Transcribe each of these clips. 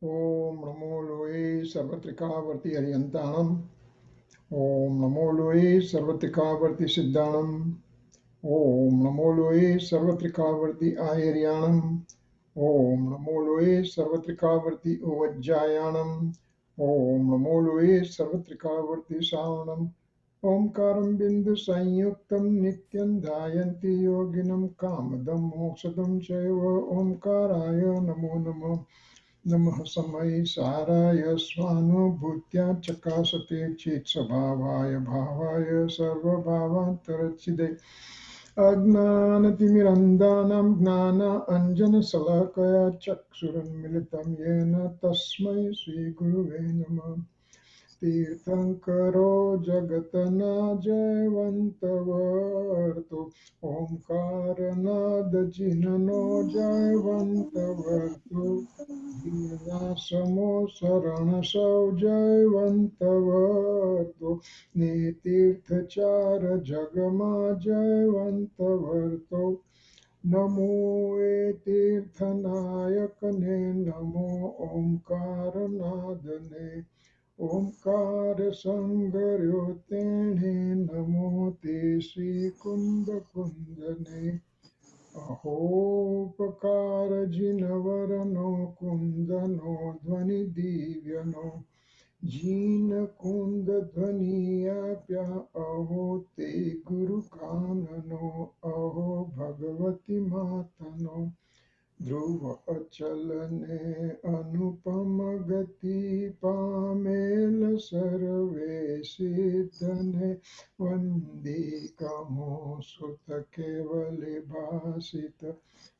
Om Namo Loe Sarvatrikavarti Ariyantanam. Om Namo Loe Sarvatrikavarti Siddhanam. Om Namo Loe Sarvatrikavarti Ayaryanam. Om Namo Loe Sarvatrikavarti Uvajjayanam. Om Namo Loe Sarvatrikavarti Savanam. Omkaram Bindu Sanyuktam Nityam Dhayanti Yoginam Kamadam Moksadam Chaiva Omkaraya Namo Namo Namaha Samaysaraya Swanubhutya Chakasate Chit Svabhavaya Bhavaya Sarva Bhavantarachide Ajnanatimirandanam Gnana Anjana Salakaya Chaksuranmilitam Yena Tasmai Sri Guruve Namah Tirthankaro Jagatana Jayvantavartu Omkaranada Jinano Jayvantavartu Samo Saranasau Jayvantavartu Nitirthachara Jagama Jayvantavartu Namo Etirthanayakane Namo Omkaranadane Omkar Sangaryotene Namo Te Sri Kunda Kundane Aho Pakara Jinavarano Kundano Dhvani Divyano Jina Kunda Dhvani Apya Aho Te Guru Kanano Aho Bhagavati Matano Dhruva achalane anupama gati pamela sarve siddhane vandi kamo sutta kevale bhasita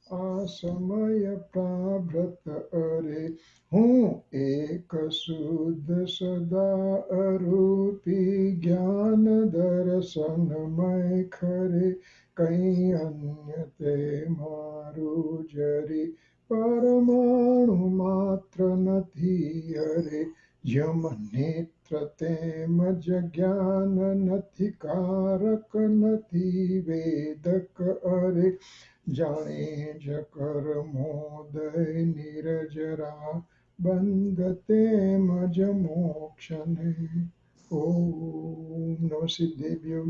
asamaya prabhrata are हूँ एक शुद्ध सदा अरूपी ज्ञान दर्शनमय खरे कहीं अन्य ते मारू जरी परमाणु मात्र નથી હરે यम नेत्र तेम ज्ञान નથી कारक નથી वेदक अरे जाने जकर मोदय निरजरा बंधते मज मोक्षने ओम नमः सिद्धेभ्यो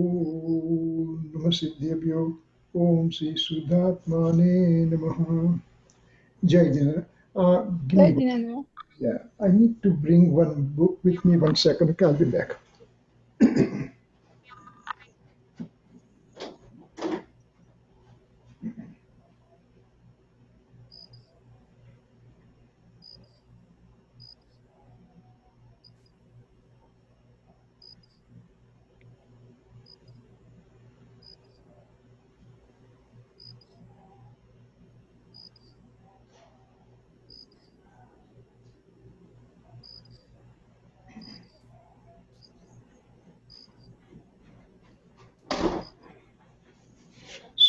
ओम नमः सिद्धेभ्यो ओम श्री सुधात्माने नमः जय जन give Jai me Jinanu. yeah I need to bring one book with me 1 second okay, I'll be back.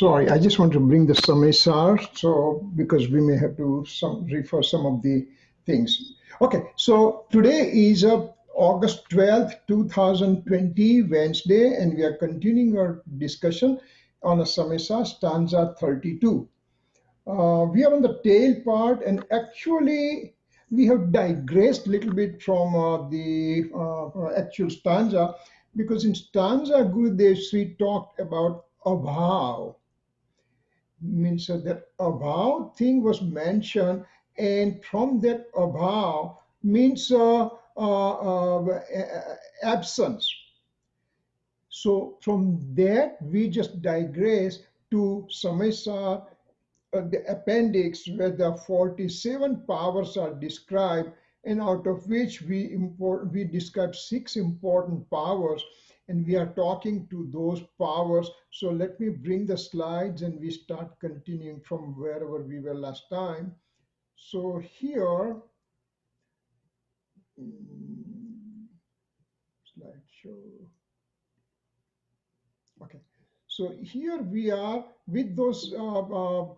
Sorry, I just want to bring the Samaysar, so because we may have to refer some of the things. Okay, so today is August 12th, 2020, Wednesday, and we are continuing our discussion on a Samaysar, stanza 32. We are on the tail part, and actually we have digressed a little bit from the actual stanza, because in stanza Gurudev Sri talked about Abhaav, means that Abhaav thing was mentioned, and from that Abhaav means absence. So from that we just digress to Samaysar, the appendix where the 47 powers are described, and out of which we describe 6 important powers, and we are talking to those powers. So let me bring the slides and we start continuing from wherever we were last time. So here, slideshow. Okay, so here we are with those Abhaav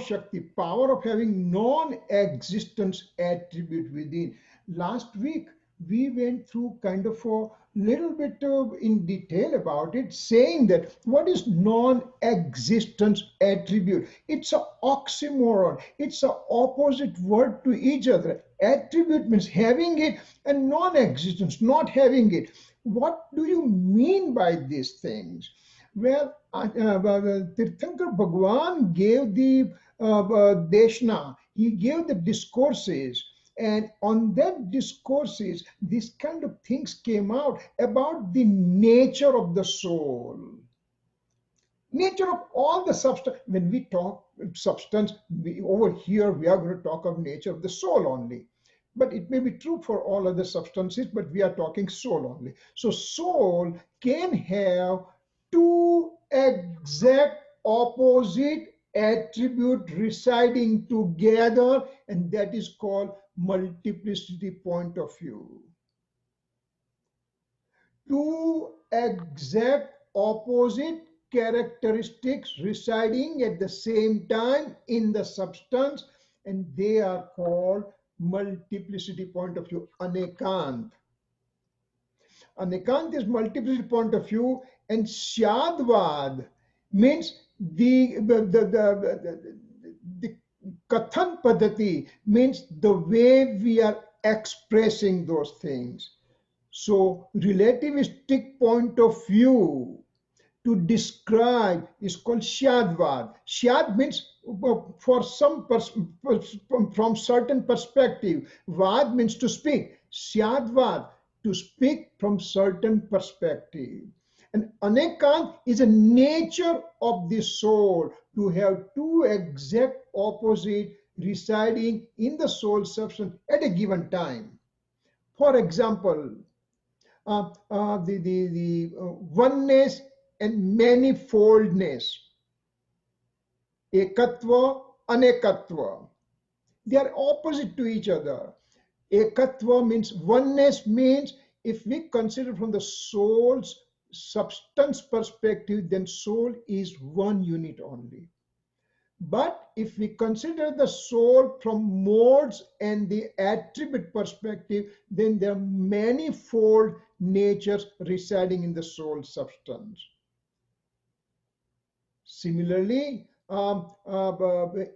Shakti, power of having non-existence attribute within. Last week we went through kind of a little bit in detail about it, saying that what is non-existence attribute? It's an oxymoron. It's an opposite word to each other. Attribute means having it, and non-existence, not having it. What do you mean by these things? Well, Tirthankar Bhagwan gave the Deshna, he gave the discourses, and on that discourses, these kind of things came out about the nature of the soul, nature of all the substance. When we talk substance, over here we are going to talk of nature of the soul only. But it may be true for all other substances, but we are talking soul only. So soul can have two exact opposite attribute residing together, and that is called multiplicity point of view. Two exact opposite characteristics residing at the same time in the substance, and they are called multiplicity point of view, anekant. Anekant is multiplicity point of view, and Syadvad means the Kathan Padati means the way we are expressing those things. So relativistic point of view to describe is called Syadvad. Syad means for some from certain perspective. Vad means to speak. Syadvad, to speak from certain perspective. And Anekant is a nature of the soul to have two exact opposite residing in the soul substance at a given time. For example, the oneness and manifoldness, ekatva, anekatva. They are opposite to each other. Ekatva means oneness, means if we consider from the soul's substance perspective, then soul is one unit only. But if we consider the soul from modes and the attribute perspective, then there are manifold natures residing in the soul substance. Similarly,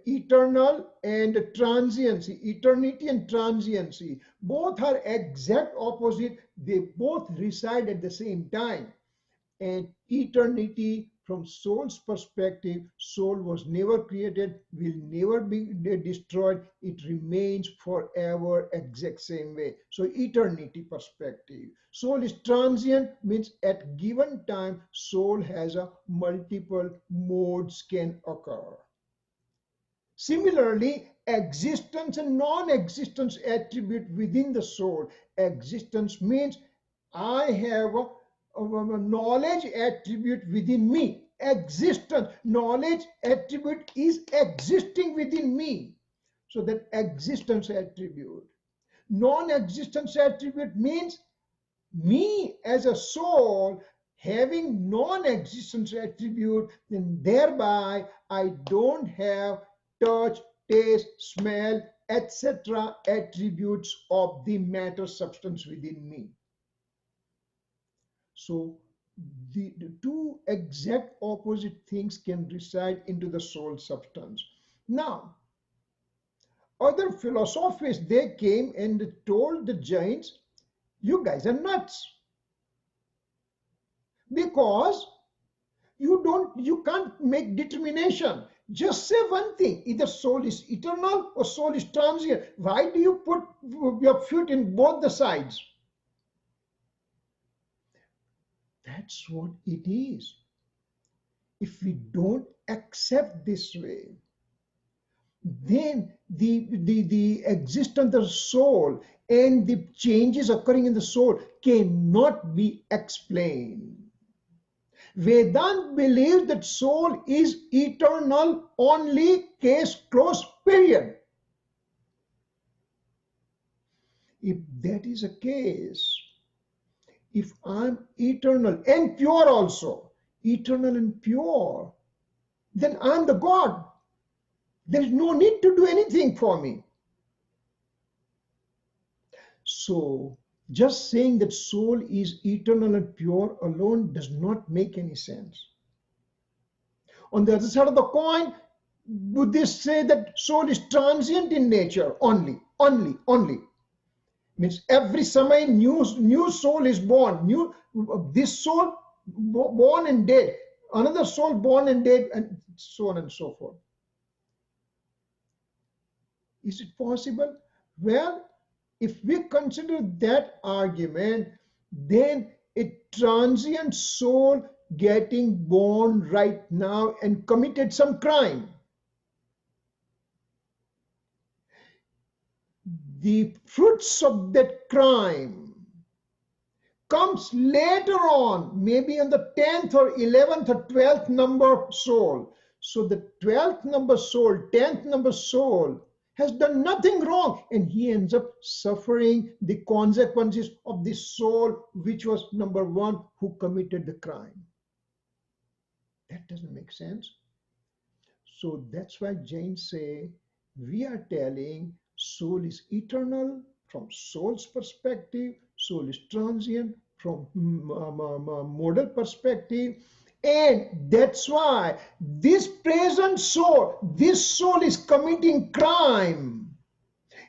eternal and transiency, eternity and transiency, both are exact opposite. They both reside at the same time. And eternity, from soul's perspective, soul was never created, will never be destroyed. It remains forever exact same way. So eternity perspective. Soul is transient, means at given time, soul has a multiple modes can occur. Similarly, existence and non-existence attribute within the soul. Existence means I have a knowledge attribute within me. Existence, knowledge attribute is existing within me. So that existence attribute. Non-existence attribute means me as a soul having non-existence attribute, then thereby I don't have touch, taste, smell, etc. attributes of the matter substance within me. So the two exact opposite things can reside into the soul substance. Now, other philosophies, they came and told the Jains, you guys are nuts, because you can't make determination. Just say one thing, either soul is eternal or soul is transient. Why do you put your foot in both the sides? That's what it is. If we don't accept this way, then the existence of the soul and the changes occurring in the soul cannot be explained. Vedanta believes that soul is eternal only, case closed, period. If that is a case, if I'm eternal and pure also, eternal and pure, then I'm the God. There is no need to do anything for me. So Just saying that soul is eternal and pure alone does not make any sense. On the other side of the coin, Buddhists say that soul is transient in nature only. Means every samay new soul is born, this soul born and dead, another soul born and dead, and so on and so forth. Is it possible? Well, if we consider that argument, then a transient soul getting born right now and committed some crime, the fruits of that crime comes later on, maybe on the 10th or 11th or 12th number soul. So the 12th number soul, 10th number soul has done nothing wrong, and he ends up suffering the consequences of the soul which was number 1 who committed the crime. That doesn't make sense. So that's why Jains say we are telling soul is eternal from soul's perspective, soul is transient from modal perspective, and that's why this present soul, this soul is committing crime,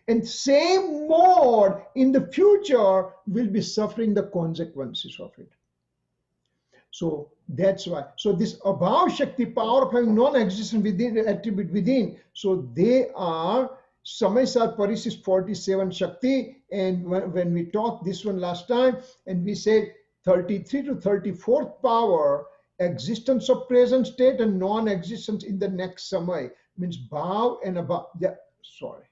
and same mode in the future will be suffering the consequences of it. So that's why. So this Abhaav Shakti, power of having non-existent within, attribute within. So they are Samaysar Parisis 47 Shakti. And when we talked this one last time, and we said 33 to 34th power, existence of present state and non-existence in the next Samay, means Bhaav and Abhaav. Yeah, sorry.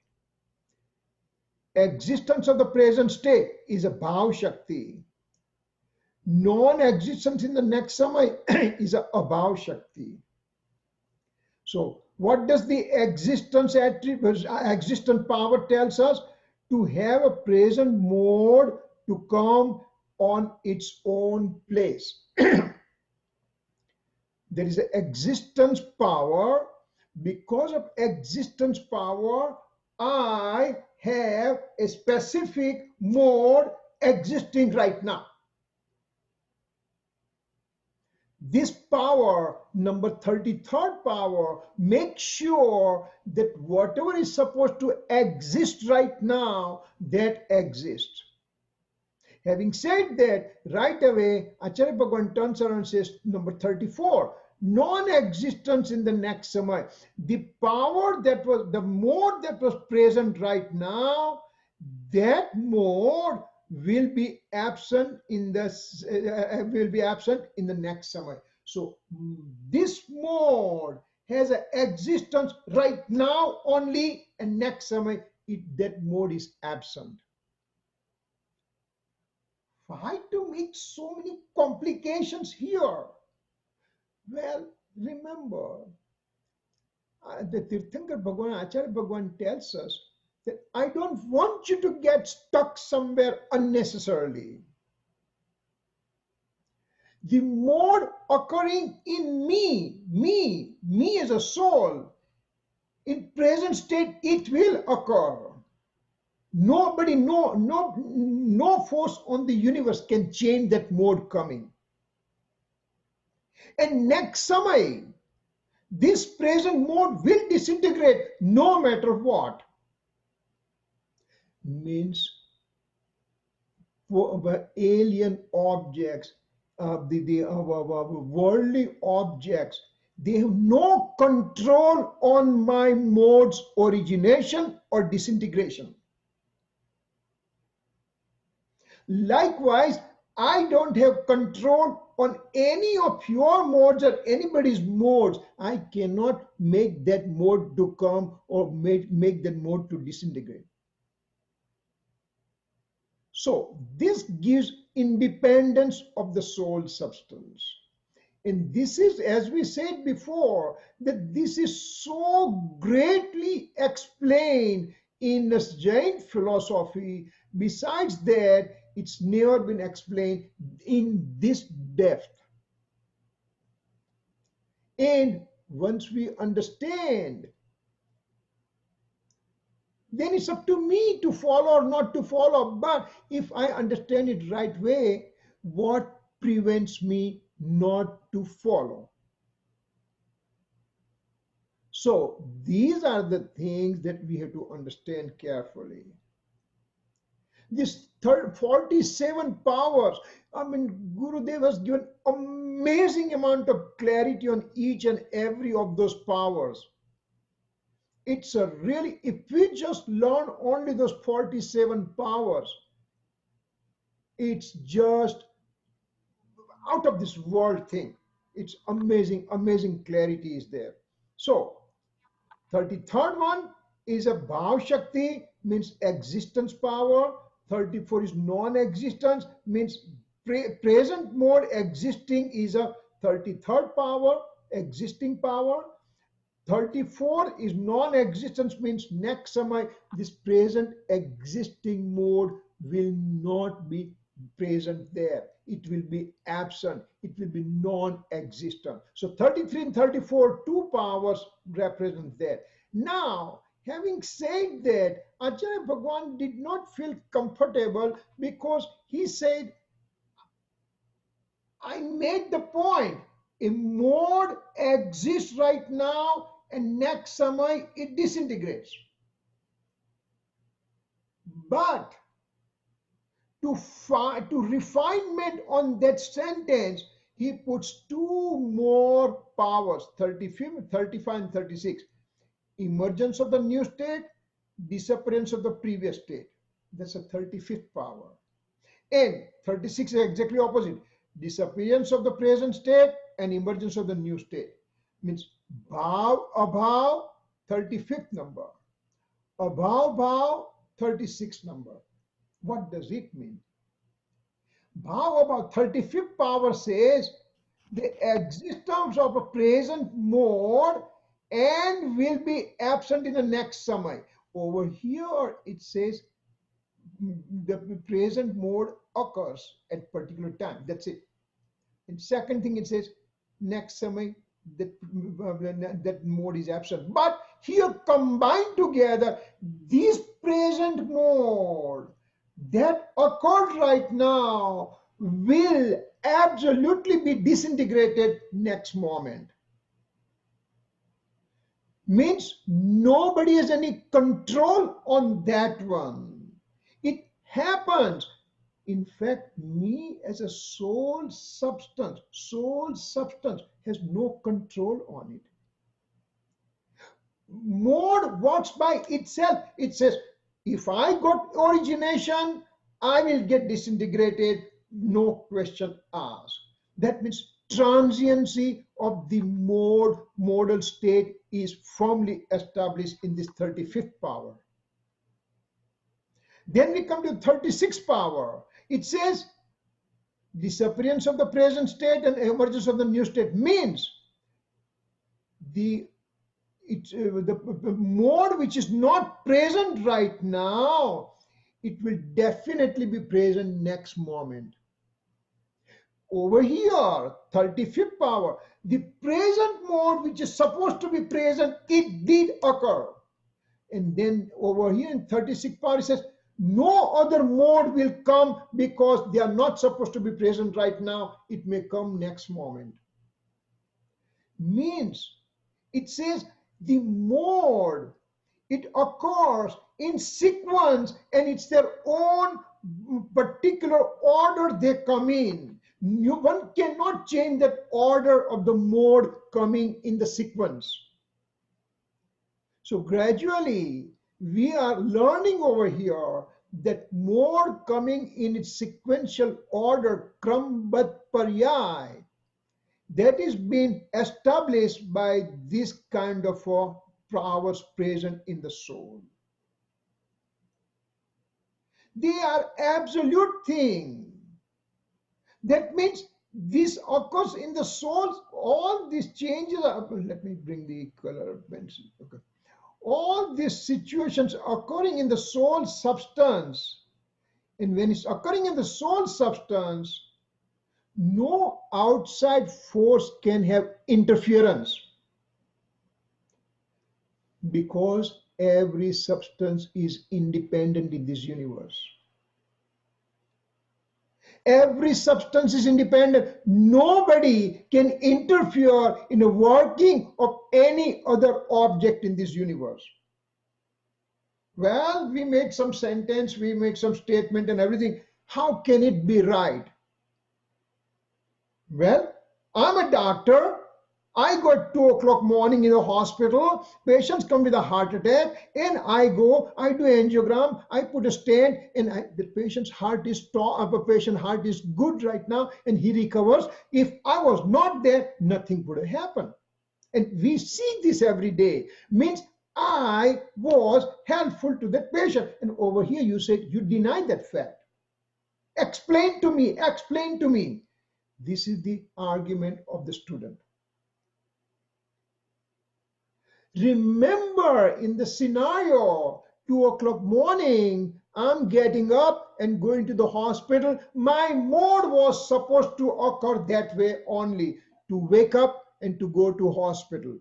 Existence of the present state is a Bhaav Shakti. Non-existence in the next samay is a Abhaav Shakti. So what does the existence attribute, existent power tells us? To have a present mode to come on its own place. There is an existence power. Because of existence power, I have a specific mode existing right now. This power, number 33rd power, makes sure that whatever is supposed to exist right now, that exists. Having said that, right away, Acharya Bhagavan turns around and says, number 34, non-existence in the next samay. The power that was, the mode that was present right now, that mode will be absent in the next samay. So this mode has an existence right now only, and next samay that mode is absent. Why to make so many complications here? Well, remember, the Tirthankar Bhagavan, Acharya Bhagavan tells us that I don't want you to get stuck somewhere unnecessarily. The mode occurring in me as a soul, in present state, it will occur. Nobody, no force on the universe can change that mode coming. And next samay, this present mode will disintegrate no matter what. Means for alien objects, the worldly objects, they have no control on my mode's origination or disintegration. Likewise, I don't have control on any of your modes or anybody's modes. I cannot make that mode to come or make that mode to disintegrate. So this gives independence of the soul substance. And this is, as we said before, that this is so greatly explained in the Jain philosophy. Besides that, it's never been explained in this depth. And once we understand then it's up to me to follow or not to follow. But if I understand it right way, what prevents me not to follow? So these are the things that we have to understand carefully. This 47 powers, I mean, Gurudev has given amazing amount of clarity on each and every of those powers. It's a really, if we just learn only those 47 powers, it's just out of this world thing. It's amazing, amazing clarity is there. So 33rd one is a Bhaav Shakti, means existence power. 34 is non-existence, means present mode existing is a 33rd power, existing power. 34 is non-existence, means next समय this present existing mode will not be present there. It will be absent. It will be non-existent. So 33 and 34, two powers represent that. Now, having said that, Acharya Bhagwan did not feel comfortable because he said, I made the point. A mode exists right now and next samay it disintegrates. But to refinement on that sentence, he puts two more powers, 35, 35 and 36. Emergence of the new state, disappearance of the previous state. That's a 35th power. And 36 is exactly opposite. Disappearance of the present state and emergence of the new state. Means Bhaav, Abhaav, 35th number. Abhaav, Bhaav, 36th number. What does it mean? Bhaav, about 35th power says the existence of a present mode and will be absent in the next samay. Over here it says the present mode occurs at particular time. That's it. And second thing it says next samay that mode is absent. But here combined together, this present mode that occurred right now will absolutely be disintegrated next moment. Means nobody has any control on that one. It happens. In fact, me as a soul substance has no control on it. Mode works by itself. It says, if I got origination, I will get disintegrated, no question asked. That means transiency of the modal state is firmly established in this 35th power. Then we come to 36th power. It says disappearance of the present state and emergence of the new state, means the mode which is not present right now, it will definitely be present next moment. Over here, 35th power, the present mode which is supposed to be present, it did occur. And then over here in 36th power, it says no other mode will come because they are not supposed to be present right now. It may come next moment. Means it says the mode, it occurs in sequence and it's their own particular order they come in. One cannot change that order of the mode coming in the sequence. So gradually we are learning over here that mode coming in its sequential order, kram-bat paryay, that is being established by this kind of powers present in the soul. They are absolute thing. That means this occurs in the soul. All these changes are, let me bring the color pencil. Okay. All these situations occurring in the soul substance, and when it's occurring in the soul substance, no outside force can have interference, because every substance is independent in this universe. Every substance is independent. Nobody can interfere in the working of any other object in this universe. Well, we make some sentence, we make some statement and everything. How can it be right? Well, I'm a doctor. I go at 2 o'clock morning in the hospital. Patients come with a heart attack, and I go, I do angiogram, I put a stent, and the patient's heart is good right now, and he recovers. If I was not there, nothing would have happened. And we see this every day. Means I was helpful to that patient. And over here you said you deny that fact. Explain to me, explain to me. This is the argument of the student. Remember in the scenario, 2 o'clock morning, I'm getting up and going to the hospital. My mode was supposed to occur that way only, to wake up and to go to hospital.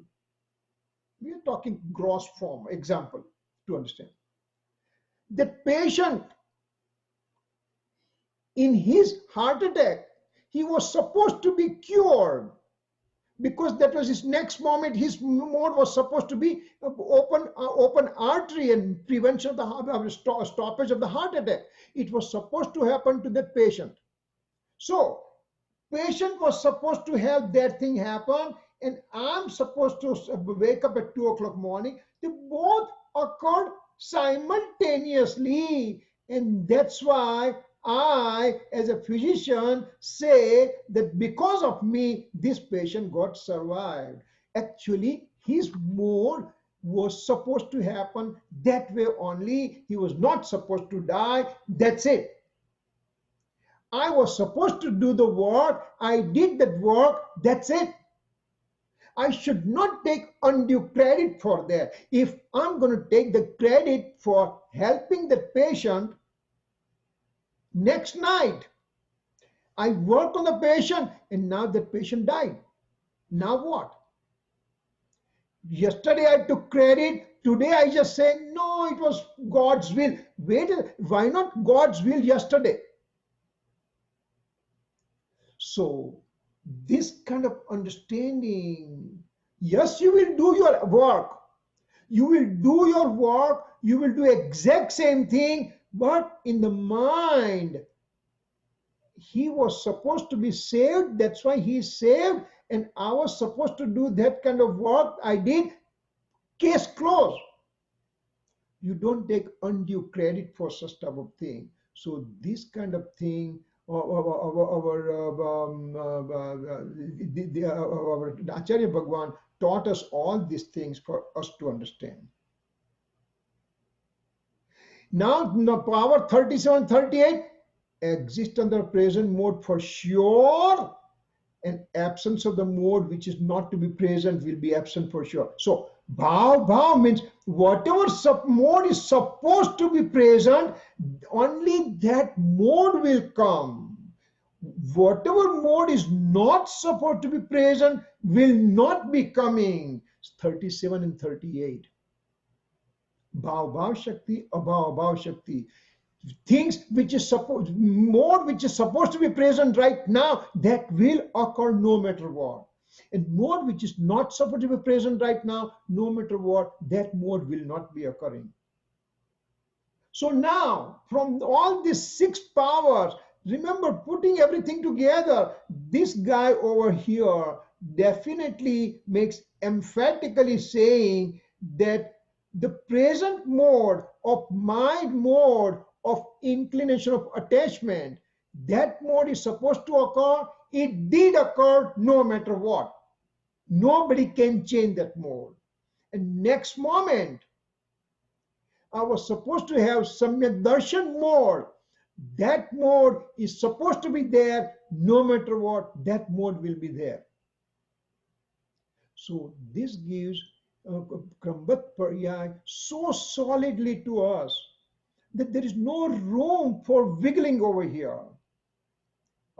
We are talking gross form example to understand. The patient in his heart attack, he was supposed to be cured, because that was his next moment. His mode was supposed to be open artery and prevention of the stoppage of the heart attack. It was supposed to happen to that patient. So patient was supposed to have that thing happen, and I'm supposed to wake up at 2 o'clock morning. They both occurred simultaneously, and that's why I, as a physician, say that because of me, this patient got survived. Actually, his mode was supposed to happen that way only. He was not supposed to die. That's it. I was supposed to do the work. I did that work. That's it. I should not take undue credit for that. If I'm going to take the credit for helping the patient, next night, I worked on the patient and now that patient died. Now what? Yesterday I took credit. Today I just say, no, it was God's will. Wait, why not God's will yesterday? So this kind of understanding, yes, you will do your work. You will do your work. You will do exact same thing. But in the mind, he was supposed to be saved. That's why he is saved. And I was supposed to do that kind of work. I did. Case closed. You don't take undue credit for such type of thing. So this kind of thing, our Acharya Bhagwan taught us all these things for us to understand. Now, power 37, 38 exist under present mode for sure, and absence of the mode which is not to be present will be absent for sure. So Bhaav means whatever mode is supposed to be present, only that mode will come. Whatever mode is not supposed to be present will not be coming. 37 and 38. Bhaav Shakti, Abhaav Shakti. Things which is supposed, mode which is supposed to be present right now, that will occur no matter what. And mode which is not supposed to be present right now, no matter what, that mode will not be occurring. So now, from all these 6 powers, remember, putting everything together, this guy over here definitely makes emphatically saying that the present mode of mind, mode of inclination of attachment, that mode is supposed to occur. It did occur no matter what. Nobody can change that mode. And next moment, I was supposed to have Samyak Darshan mode. That mode is supposed to be there no matter what. That mode will be there. So this gives Krambat Paryay so solidly to us that there is no room for wiggling over here.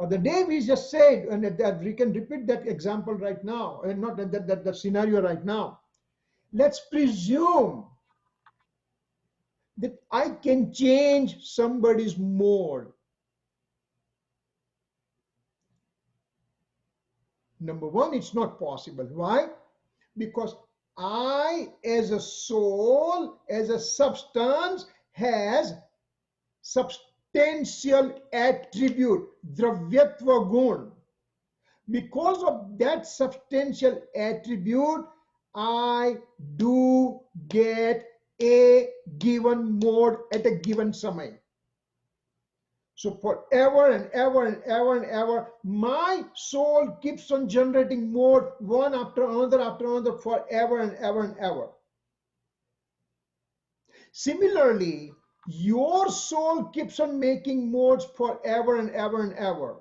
The day we just said, and that we can repeat that example right now, and not that scenario right now. Let's presume that I can change somebody's mode. Number one, it's not possible. Why? Because I, as a soul, as a substance, has substantial attribute, dravyatva gun. Because of that substantial attribute, I do get a given mode at a given samay. So forever and ever and ever and ever, my soul keeps on generating mode one after another, forever and ever and ever. Similarly, your soul keeps on making modes forever and ever and ever.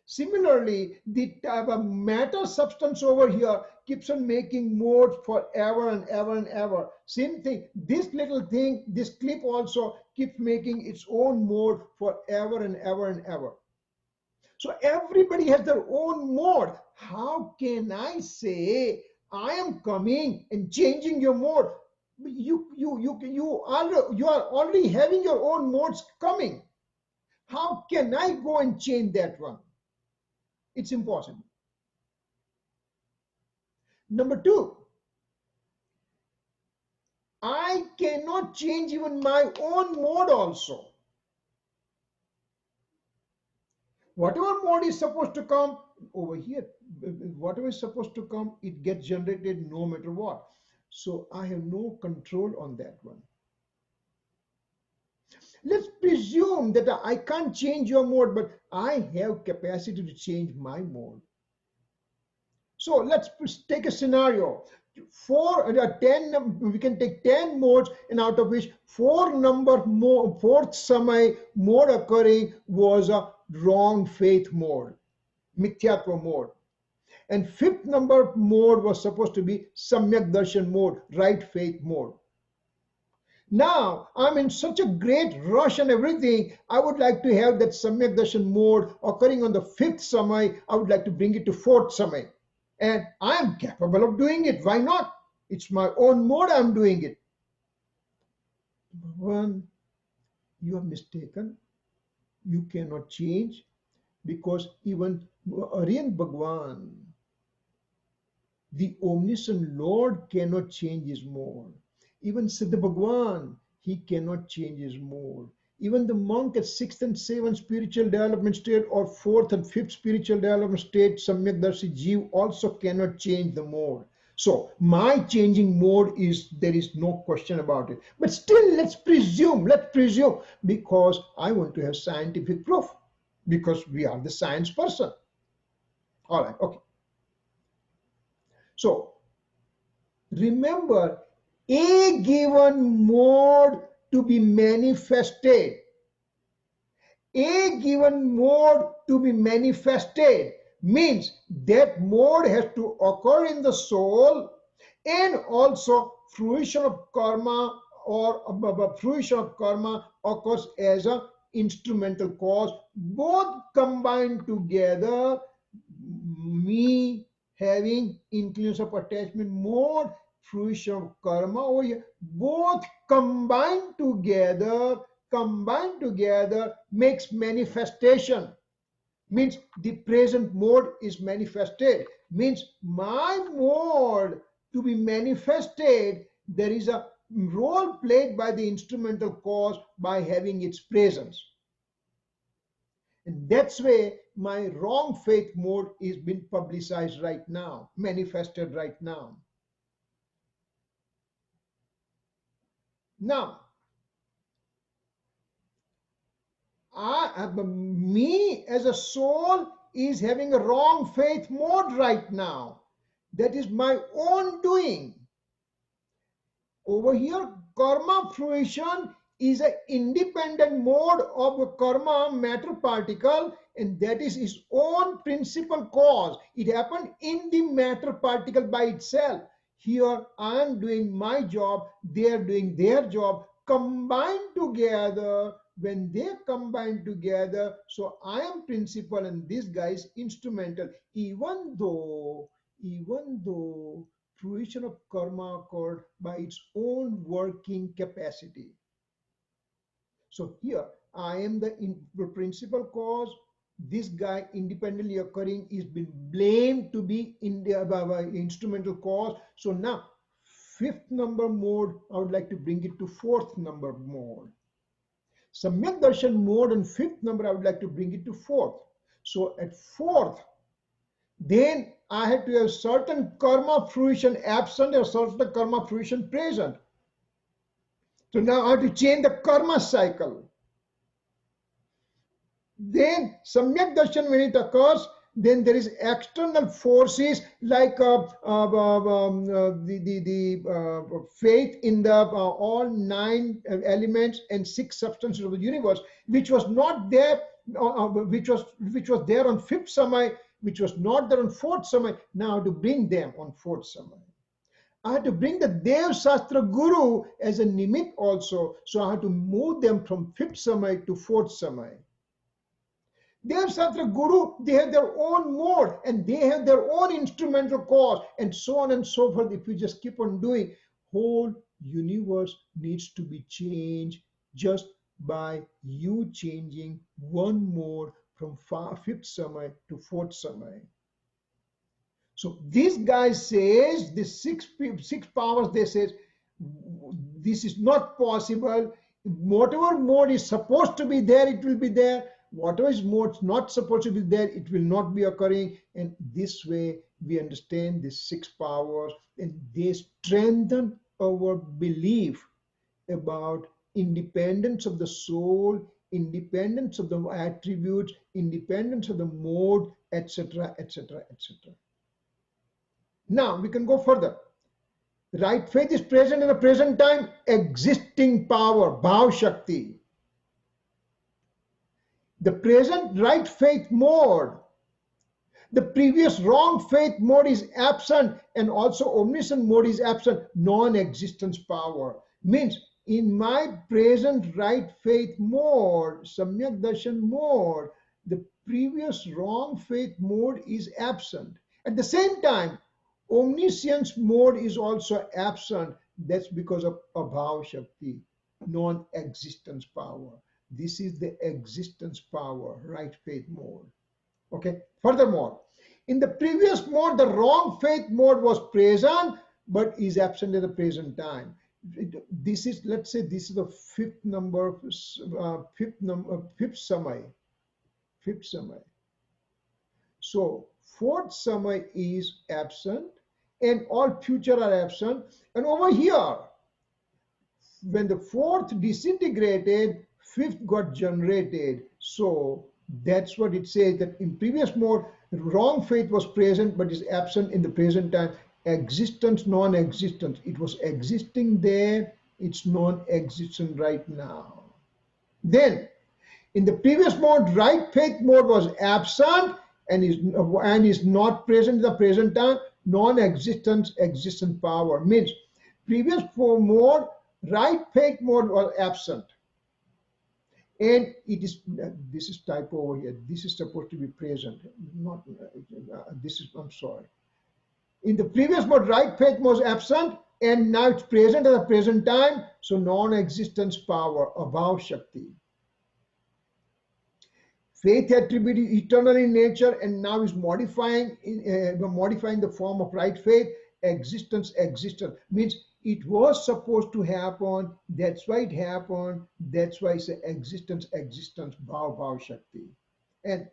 Similarly, the matter substance over here keeps on making modes forever and ever and ever. Same thing, this little thing, this clip also keeps making its own mode forever and ever and ever. So everybody has their own mode. How can I say I am coming and changing your mode? You are already having your own modes coming. How can I go and change that one? It's impossible. Number two, I cannot change even my own mode also. Whatever mode is supposed to come over here, whatever is supposed to come, it gets generated no matter what. So I have no control on that one. Let's presume that I can't change your mode, but I have capacity to change my mode. So let's take a scenario. We can take 10 modes, and out of which fourth samay mode occurring was a wrong faith mode, mithyatva mode. And fifth number mode was supposed to be samyak darshan mode, right faith mode. Now, I'm in such a great rush and everything, I would like to have that samyak darshan mode occurring on the fifth samay. I would like to bring it to fourth samay. And I am capable of doing it. Why not? It's my own mode, I'm doing it. One, you are mistaken. You cannot change, because even Aryan Bhagwan, the omniscient Lord, cannot change his mode. Even Siddha Bhagwan, he cannot change his mode. Even the monk at 6th and 7th spiritual development state, or 4th and 5th spiritual development state, Samyakdarshi Jeev, also cannot change the mode. So my changing mode there is no question about it. But still, let's presume, because I want to have scientific proof, because we are the science person. All right, okay. So remember, a given mode to be manifested, means that mode has to occur in the soul, and also fruition of karma occurs as a instrumental cause. Both combined together, me having inclination of attachment mode, fruition of karma over here, both combined together makes manifestation. Means the present mode is manifested. Means my mode to be manifested, there is a role played by the instrumental cause by having its presence. And that's why my wrong faith mode is being publicized right now, manifested right now. Now, me as a soul is having a wrong faith mode right now. That is my own doing. Over here, karma fruition is an independent mode of a karma matter particle, and that is its own principal cause. It happened in the matter particle by itself. Here I am doing my job, they are doing their job, combined together. When they combine together, so I am principal and this guy is instrumental, even though fruition of karma occurred by its own working capacity. So here I am the principal cause. This guy independently occurring is been blamed to be in the instrumental cause. So now fifth number mode, I would like to bring it to fourth number mode. Samyak darshan mode and fifth number, I would like to bring it to fourth. So at fourth, then I have to have certain karma fruition absent or certain karma fruition present. So now I have to change the karma cycle. Then samyak darshan, when it occurs, then there is external forces like the faith in the all 9 elements and 6 substances of the universe, which was not there, which was there on fifth samay, which was not there on fourth samay. Now to bring them on fourth samay. I had to bring the Dev Shastra Guru as a nimit also. So I had to move them from fifth samay to fourth samay. Dev Shastra Guru, they have their own mode and they have their own instrumental cause and so on and so forth. If we just keep on doing, whole universe needs to be changed just by you changing one mode from fifth samay to fourth samay. So this guy says, the six powers, they say, this is not possible. Whatever mode is supposed to be there, it will be there. Whatever is mode not supposed to be there, it will not be occurring. And this way we understand the 6 powers, and they strengthen our belief about independence of the soul, independence of the attributes, independence of the mode, etc., etc., etc. Now we can go further. Right faith is present in the present time, existing power, Bhaav Shakti. The present right faith mode, the previous wrong faith mode is absent, and also omniscient mode is absent, non-existence power. Means in my present right faith mode, Samyak Darshan mode, the previous wrong faith mode is absent. At the same time, omniscience mode is also absent. That's because of Abhaav Shakti, non-existence power. This is the existence power, right faith mode. Okay. Furthermore, in the previous mode, the wrong faith mode was present, but is absent at the present time. This is, let's say, this is the fifth samay. Fifth samay. So fourth samay is absent, and all future are absent. And over here, when the fourth disintegrated, fifth got generated. So that's what it says, that in previous mode, wrong faith was present but is absent in the present time. Existence, non-existence. It was existing there, it's non-existent right now. Then in the previous mode, right faith mode was absent and is not present in the present time. Non-existence, existent power. Means previous mode, right faith mode was absent. And it is, this is typo over here. This is supposed to be present. Not, this is, I'm sorry. In the previous mode, right faith was absent, and now it's present at the present time. So non-existence power, Abhaav Shakti. Faith attribute is eternal in nature, and now is modifying the form of right faith. Existence means it was supposed to happen. That's why it happened. That's why it's existence, Bhaav Shakti. And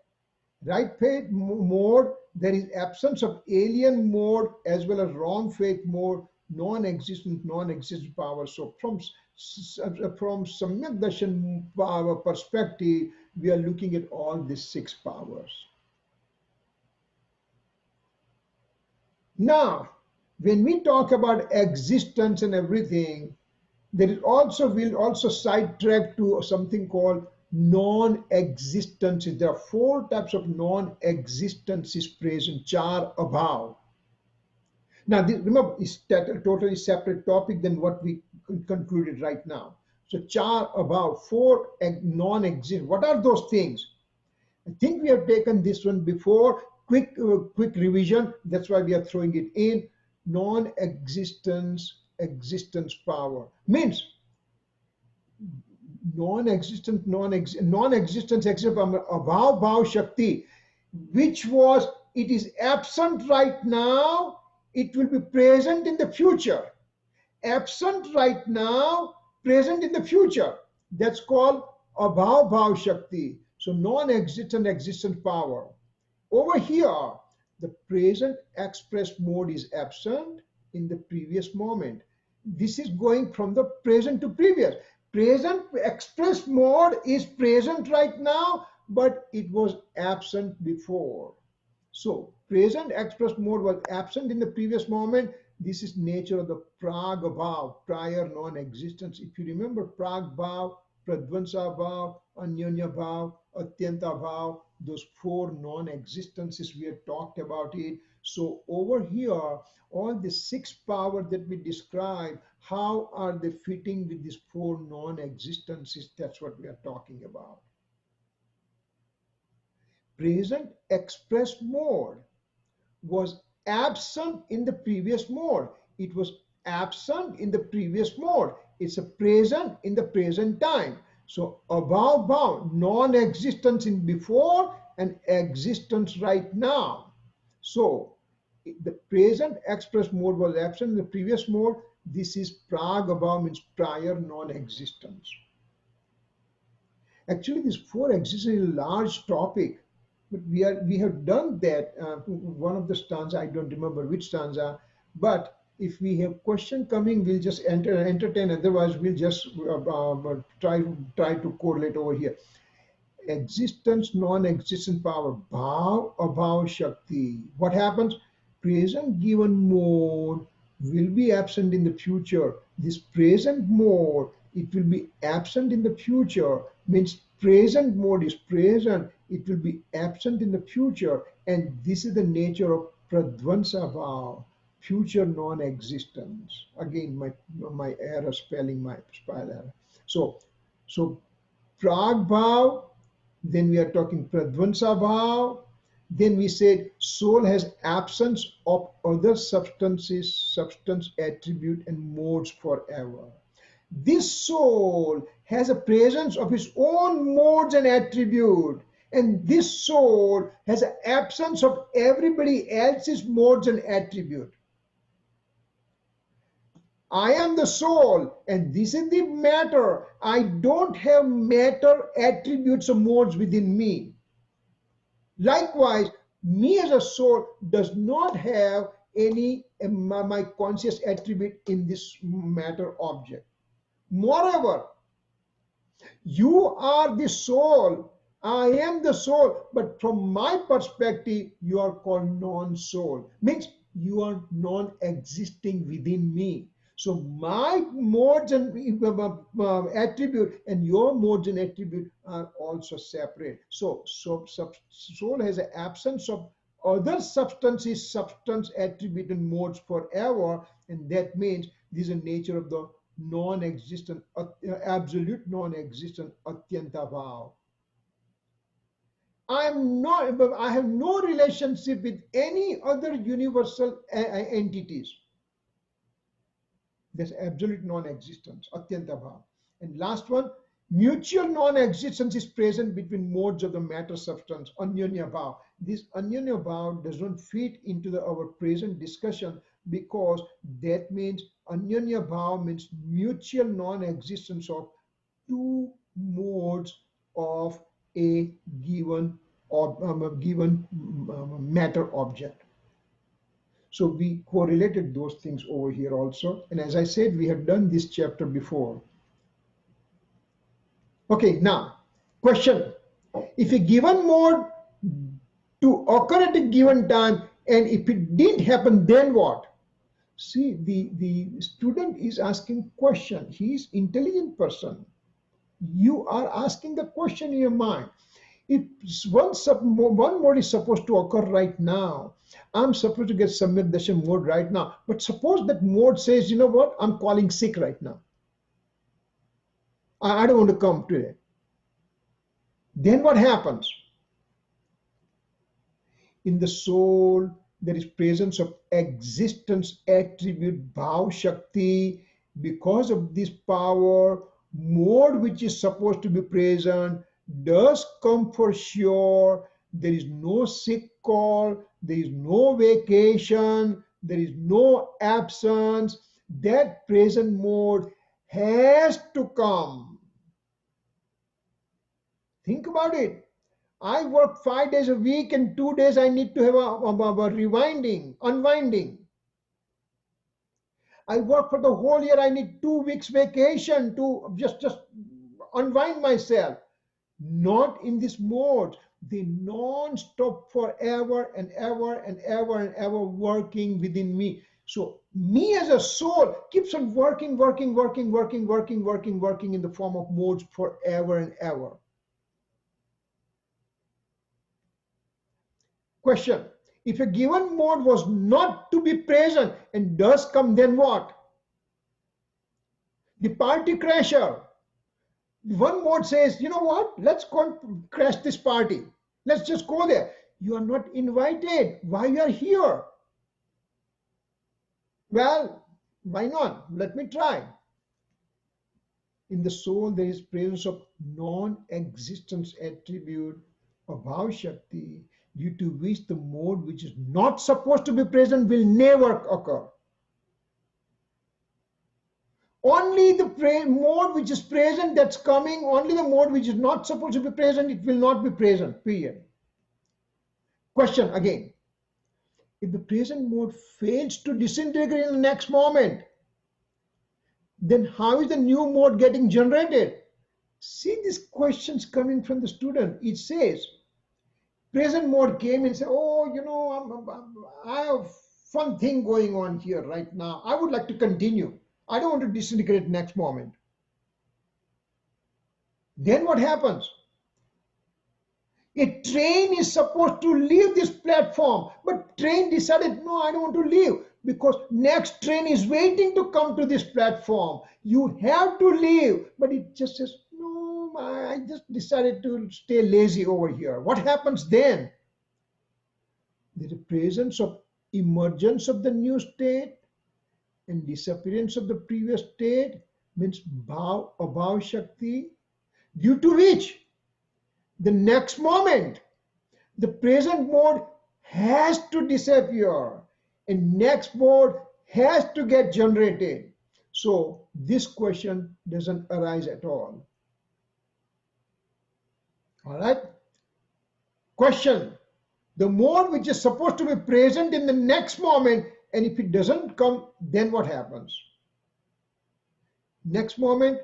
right faith mode, there is absence of alien mode as well as wrong faith mode, non-existent power. So from Samyak Darshan power perspective, we are looking at all these 6 powers. Now, when we talk about existence and everything, there is also, we'll also sidetrack to something called non-existences. There are 4 types of non-existences present, char Abhaav. Now, this, remember, it's a totally separate topic than what we concluded right now. So, char Abhaav, 4 non-exist. What are those things? I think we have taken this one before. Quick revision. That's why we are throwing it in. Non-existence, existence power. Means non-existence except Abhaav Bhav Shakti, which was, it is absent right now, it will be present in the future. Absent right now, present in the future. That's called Abhaav Bhav Shakti. So non-existent existent power. Over here, the present express mode is absent in the previous moment. This is going from the present to previous. Present express mode is present right now, but it was absent before. So present express mode was absent in the previous moment. This is nature of the Prag Abhaav, prior non-existence. If you remember Prag Bhav, Pradvansa Bhav, Anyonya Bhav, Atyanta Bhav, those four non-existences, we had talked about it. So over here, all the six powers that we describe, how are they fitting with these four non-existences? That's what we are talking about. Present express mode was absent in the previous mode. It was absent in the previous mode. It's a present in the present time. So Abhaav Bhav, non-existence in before and existence right now. So the present express mode was absent in the previous mode. This is Prag Abhaav, means prior non-existence. Actually, this four existence is a large topic, but we have done that. One of the stanza, I don't remember which stanza, but if we have question coming, we'll just entertain. Otherwise, we'll just try to correlate over here. Existence, non-existent power, Bhav, Abhaav, Shakti. What happens? Present given mode will be absent in the future. This present mode, it will be absent in the future, means present mode is present, it will be absent in the future, and this is the nature of Pradvansa Bhav, future non-existence. Again, my error, spelling, my spell error. So Prag Bhav, then we are talking Pradvansa Bhav, then we said soul has absence of other substances, substance, attribute, and modes forever. This soul has a presence of its own modes and attribute, and this soul has an absence of everybody else's modes and attribute. I am the soul, and this is the matter. I don't have matter, attributes, or modes within me. Likewise, me as a soul does not have any my conscious attribute in this matter object. Moreover, you are the soul, I am the soul, but from my perspective, you are called non-soul. Means you are non-existing within me. So my modes and attribute and your modes and attribute are also separate. So soul has an absence of other substances, substance, attribute, and modes forever, and that means this is the nature of the non-existent, absolute non-existent Atyanta Bhav. I have no relationship with any other universal entities. There's absolute non-existence, Atyanta Bhav. And last one, mutual non-existence is present between modes of the matter substance, Anyonya Bhav. This Anyonya Bhav does not fit into our present discussion, because that means Anyonya Bhav means mutual non-existence of two modes of a given matter object. So we correlated those things over here also. And as I said, we have done this chapter before. Okay, now, question. If a given mode to occur at a given time, and if it didn't happen, then what? See, the student is asking question. He is intelligent person. You are asking the question in your mind. If one mode is supposed to occur right now, I'm supposed to get Samyak Dasha mode right now. But suppose that mode says, you know what, I'm calling sick right now. I don't want to come today. Then what happens? In the soul, there is presence of existence, attribute, Bhav Shakti. Because of this power, mode which is supposed to be present does come for sure. There is no sick call, there is no vacation, there is no absence. That present mode has to come. Think about it. I work 5 days a week and 2 days I need to have a rewinding, unwinding. I work for the whole year. I need 2 weeks vacation to just unwind myself. Not in this mode. They non-stop forever and ever and ever and ever working within me. So me as a soul keeps on working in the form of modes forever and ever. Question. If a given mode was not to be present and does come, then what? The party crasher. One mode says, you know what? Let's go and crash this party. Let's just go there. You are not invited. Why you are here? Well, why not? Let me try. In the soul, there is presence of non-existence attribute, Abhaav Shakti, due to which the mode which is not supposed to be present will never occur. Only the mode which is present that's coming, only the mode which is not supposed to be present, it will not be present, period. Question again. If the present mode fails to disintegrate in the next moment, then how is the new mode getting generated? See these questions coming from the student. It says, present mode came and said, oh, you know, I have fun thing going on here right now. I would like to continue. I don't want to disintegrate next moment. Then what happens? A train is supposed to leave this platform, but train decided, no, I don't want to leave because next train is waiting to come to this platform. You have to leave, but it just says, no, I just decided to stay lazy over here. What happens then? There is presence of emergence of the new state and disappearance of the previous state, means Bhaav, Abhaav Shakti, due to which the next moment the present mode has to disappear and next mode has to get generated. So this question doesn't arise at all. All right. Question. The mode which is supposed to be present in the next moment, and if it doesn't come, then what happens? Next moment,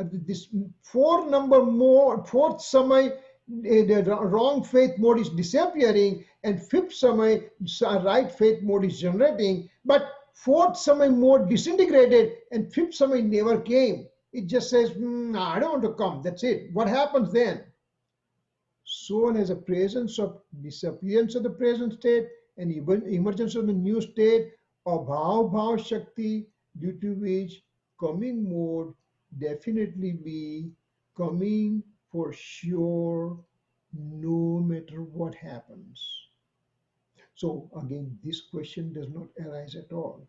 this fourth Samay, the wrong faith mode is disappearing, and fifth Samay, right faith mode is generating, but fourth Samay mode disintegrated, and fifth Samay never came. It just says, I don't want to come. That's it. What happens then? Soul has a presence of disappearance of the present state and emergence of the new state of Bhaav Shakti, due to which coming mode definitely be coming for sure, no matter what happens. So again, this question does not arise at all.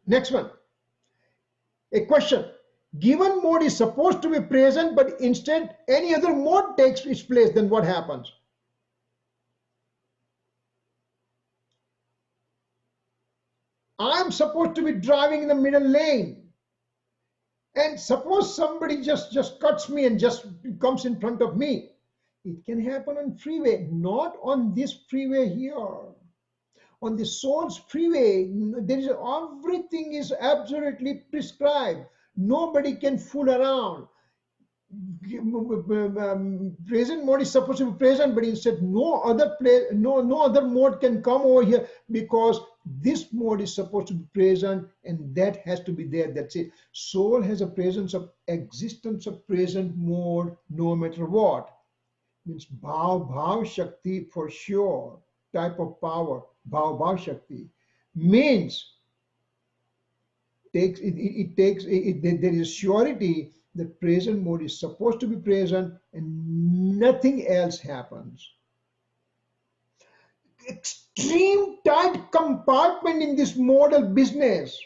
Next one. A question. Given mode is supposed to be present, but instead any other mode takes its place, then what happens? I'm supposed to be driving in the middle lane, and suppose somebody just cuts me and just comes in front of me. It can happen on freeway, not on this freeway here. On the soul's freeway, there is everything is absolutely prescribed. Nobody can fool around. Present mode is supposed to be present, but instead no other mode can come over here because this mode is supposed to be present and that has to be there. That's it. Soul has a presence of existence of present mode no matter what. Means Bhaav Shakti for sure. Type of power. Bhaav Shakti means there is surety that present mode is supposed to be present and nothing else happens. Extreme tight compartment in this model business.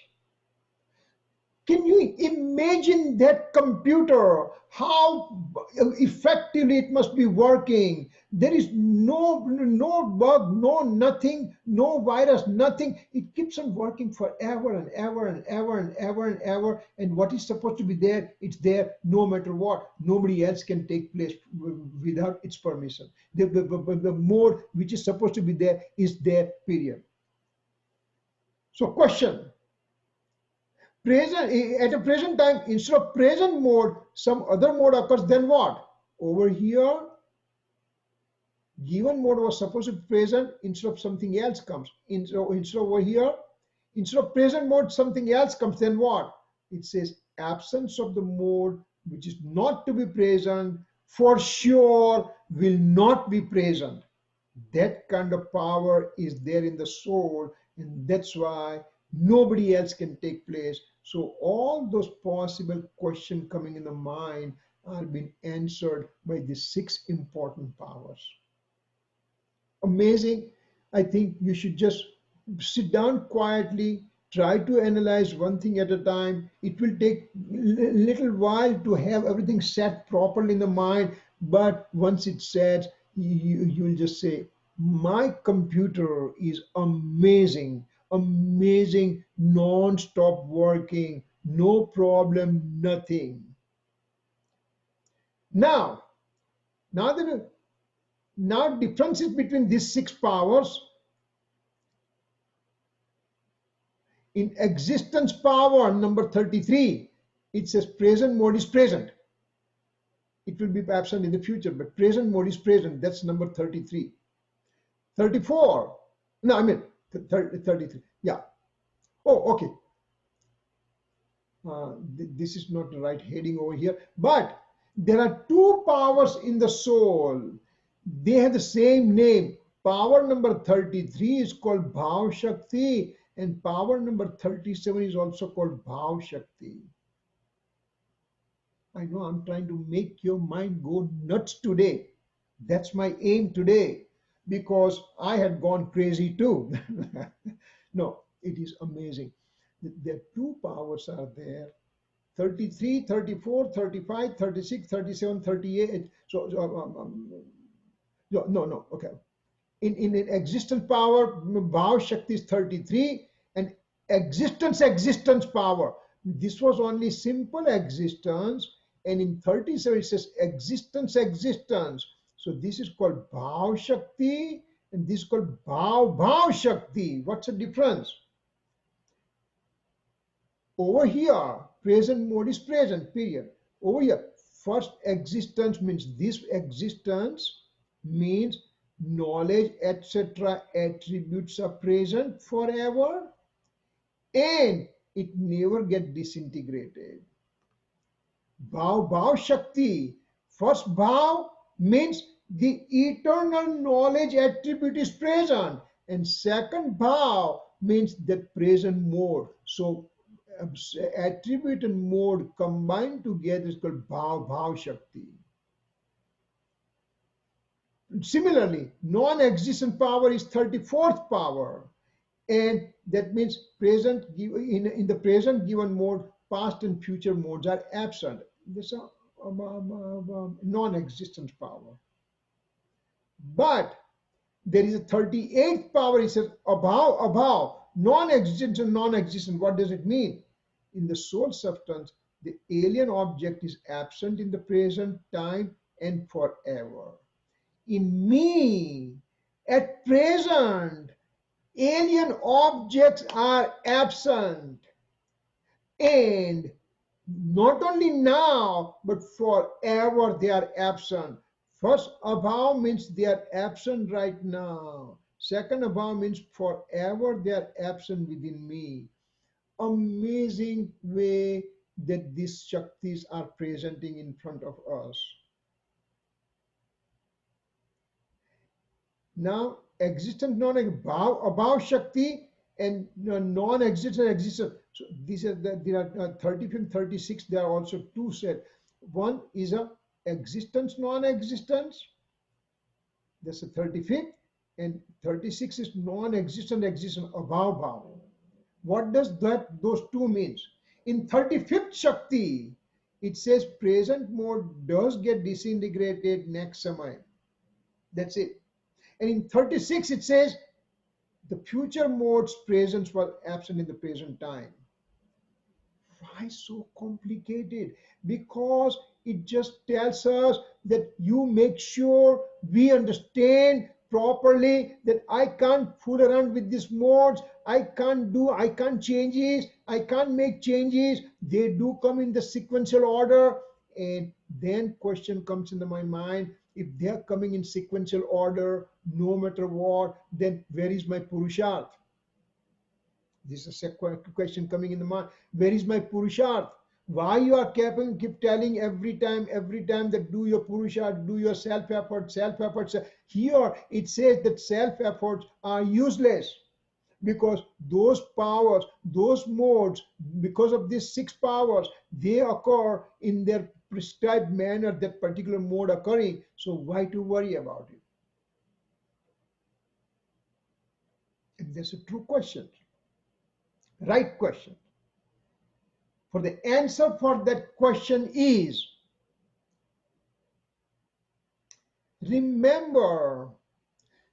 Can you imagine that computer? How effectively it must be working. There is no bug, no nothing, no virus, nothing. It keeps on working forever and ever and ever and ever and ever. And what is supposed to be there, it's there no matter what. Nobody else can take place without its permission. The mode which is supposed to be there is there, period. So question. Present at a present time, instead of present mode, some other mode occurs. Then what? Over here, given mode was supposed to be present. Instead of something else comes. Instead over here, instead of present mode, something else comes. Then what? It says absence of the mode which is not to be present for sure will not be present. That kind of power is there in the soul, and that's why nobody else can take place. So all those possible questions coming in the mind are being answered by these 6 important powers. Amazing. I think you should just sit down quietly, try to analyze one thing at a time. It will take a little while to have everything set properly in the mind, but once it's set, you'll just say, my computer is amazing, amazing, non-stop working, no problem, nothing. Now, now differences between these 6 powers. In existence power number 33, it says present mode is present. It will be absent in the future, but present mode is present. That's number 33. 34. No, I mean 33. Yeah. Oh, okay. This is not the right heading over here. But there are 2 powers in the soul. They have the same name. Power number 33 is called Bhaav Shakti, and power number 37 is also called Bhaav Shakti. I know I'm trying to make your mind go nuts today. That's my aim today, because I had gone crazy too. No, it is amazing. The 2 powers are there. 33, 34, 35, 36, 37, 38. No, okay. In existence power, Bhaav Shakti is 33, and existence power. This was only simple existence, and in 37 it says existence. So this is called Bhaav Shakti, and this is called Bhaav Shakti. What's the difference? Over here, present mode is present, period. Over here, first existence means this existence means knowledge, etc. attributes are present forever, and it never get disintegrated. Bhaav Shakti. First Bhaav means the eternal knowledge attribute is present, and second Bhaav means that present mode. So attribute and mode combined together is called Bhaav Shakti. Similarly, non-existent power is 34th power, and that means present in the present given mode, past and future modes are absent. This is non-existent power. But there is a 38th power. It says Abhaav, non-existent and non-existent. What does it mean? In the soul substance, the alien object is absent in the present time and forever. In me, at present, alien objects are absent, and not only now but forever they are absent. First Abhaav means they are absent right now. Second Abhaav means forever they are absent within me. Amazing way that these Shaktis are presenting in front of us. Now, existent, Abhaav Shakti, and non-existent, existent. So these are there are 35, 36. There are also 2 sets. One is a existence, non-existence. That's the 35th, and 36 is non-existent, existent, Abhaav. What does those 2 means? in 35th Shakti, it says present mode does get disintegrated next Samay. That's it. And in 36, it says the future mode's presence was absent in the present time. Why so complicated? Because it just tells us that you make sure we understand properly that I can't fool around with these modes. I can't changes, I can't make changes. They do come in the sequential order. And then question comes into my mind, if they are coming in sequential order, no matter what, then where is my Purusharth? This is a question coming in the mind. Where is my Purusharth? Why you are keep telling every time that do your Purusharth, do your self-effort, self-efforts. Here it says that self-efforts are useless because those powers, those modes, because of these six powers, they occur in their prescribed manner, that particular mode occurring. So why to worry about it? And that's a true question, right question. For the answer for that question is, remember,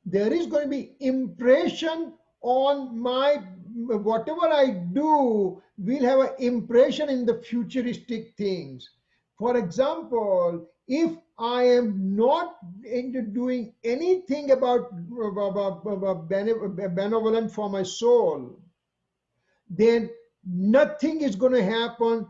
there is going to be impression on my, whatever I do will have an impression in the futuristic things. For example, if I am not into doing anything about benevolent for my soul, then nothing is going to happen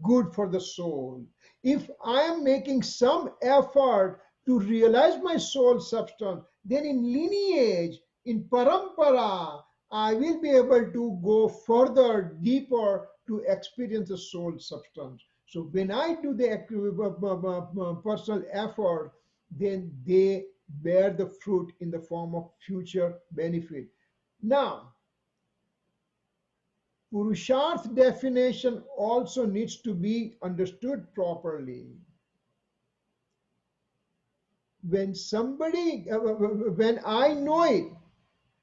good for the soul. If I am making some effort to realize my soul substance, then in lineage, in parampara, I will be able to go further, deeper to experience the soul substance. So when I do the personal effort, then they bear the fruit in the form of future benefit. Now, Purusharth definition also needs to be understood properly. When somebody, when I know it,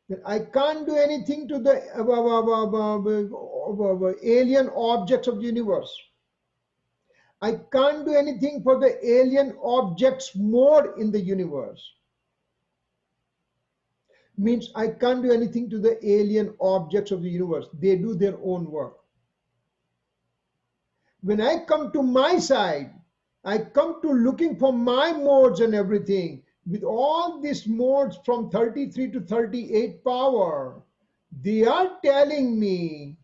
that I can't do anything to the alien objects of the universe. I can't do anything for the alien objects mode in the universe. Means I can't do anything to the alien objects of the universe. They do their own work. When I come to my side, I come to looking for my modes and everything. With all these modes from 33 to 38 power, they are telling me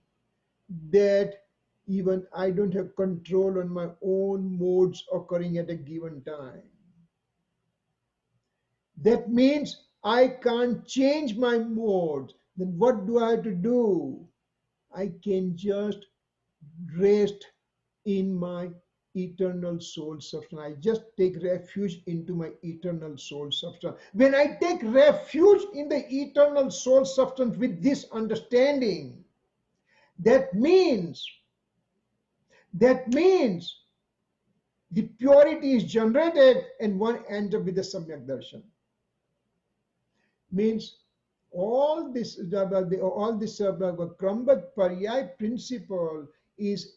that even I don't have control on my own modes occurring at a given time. That means I can't change my modes. Then what do I have to do? I can just rest in my eternal soul substance. I just take refuge into my eternal soul substance. When I take refuge in the eternal soul substance with this understanding, that means the purity is generated and one ends up with the Samyak Darshan. Means all this Krambat Paryay principle is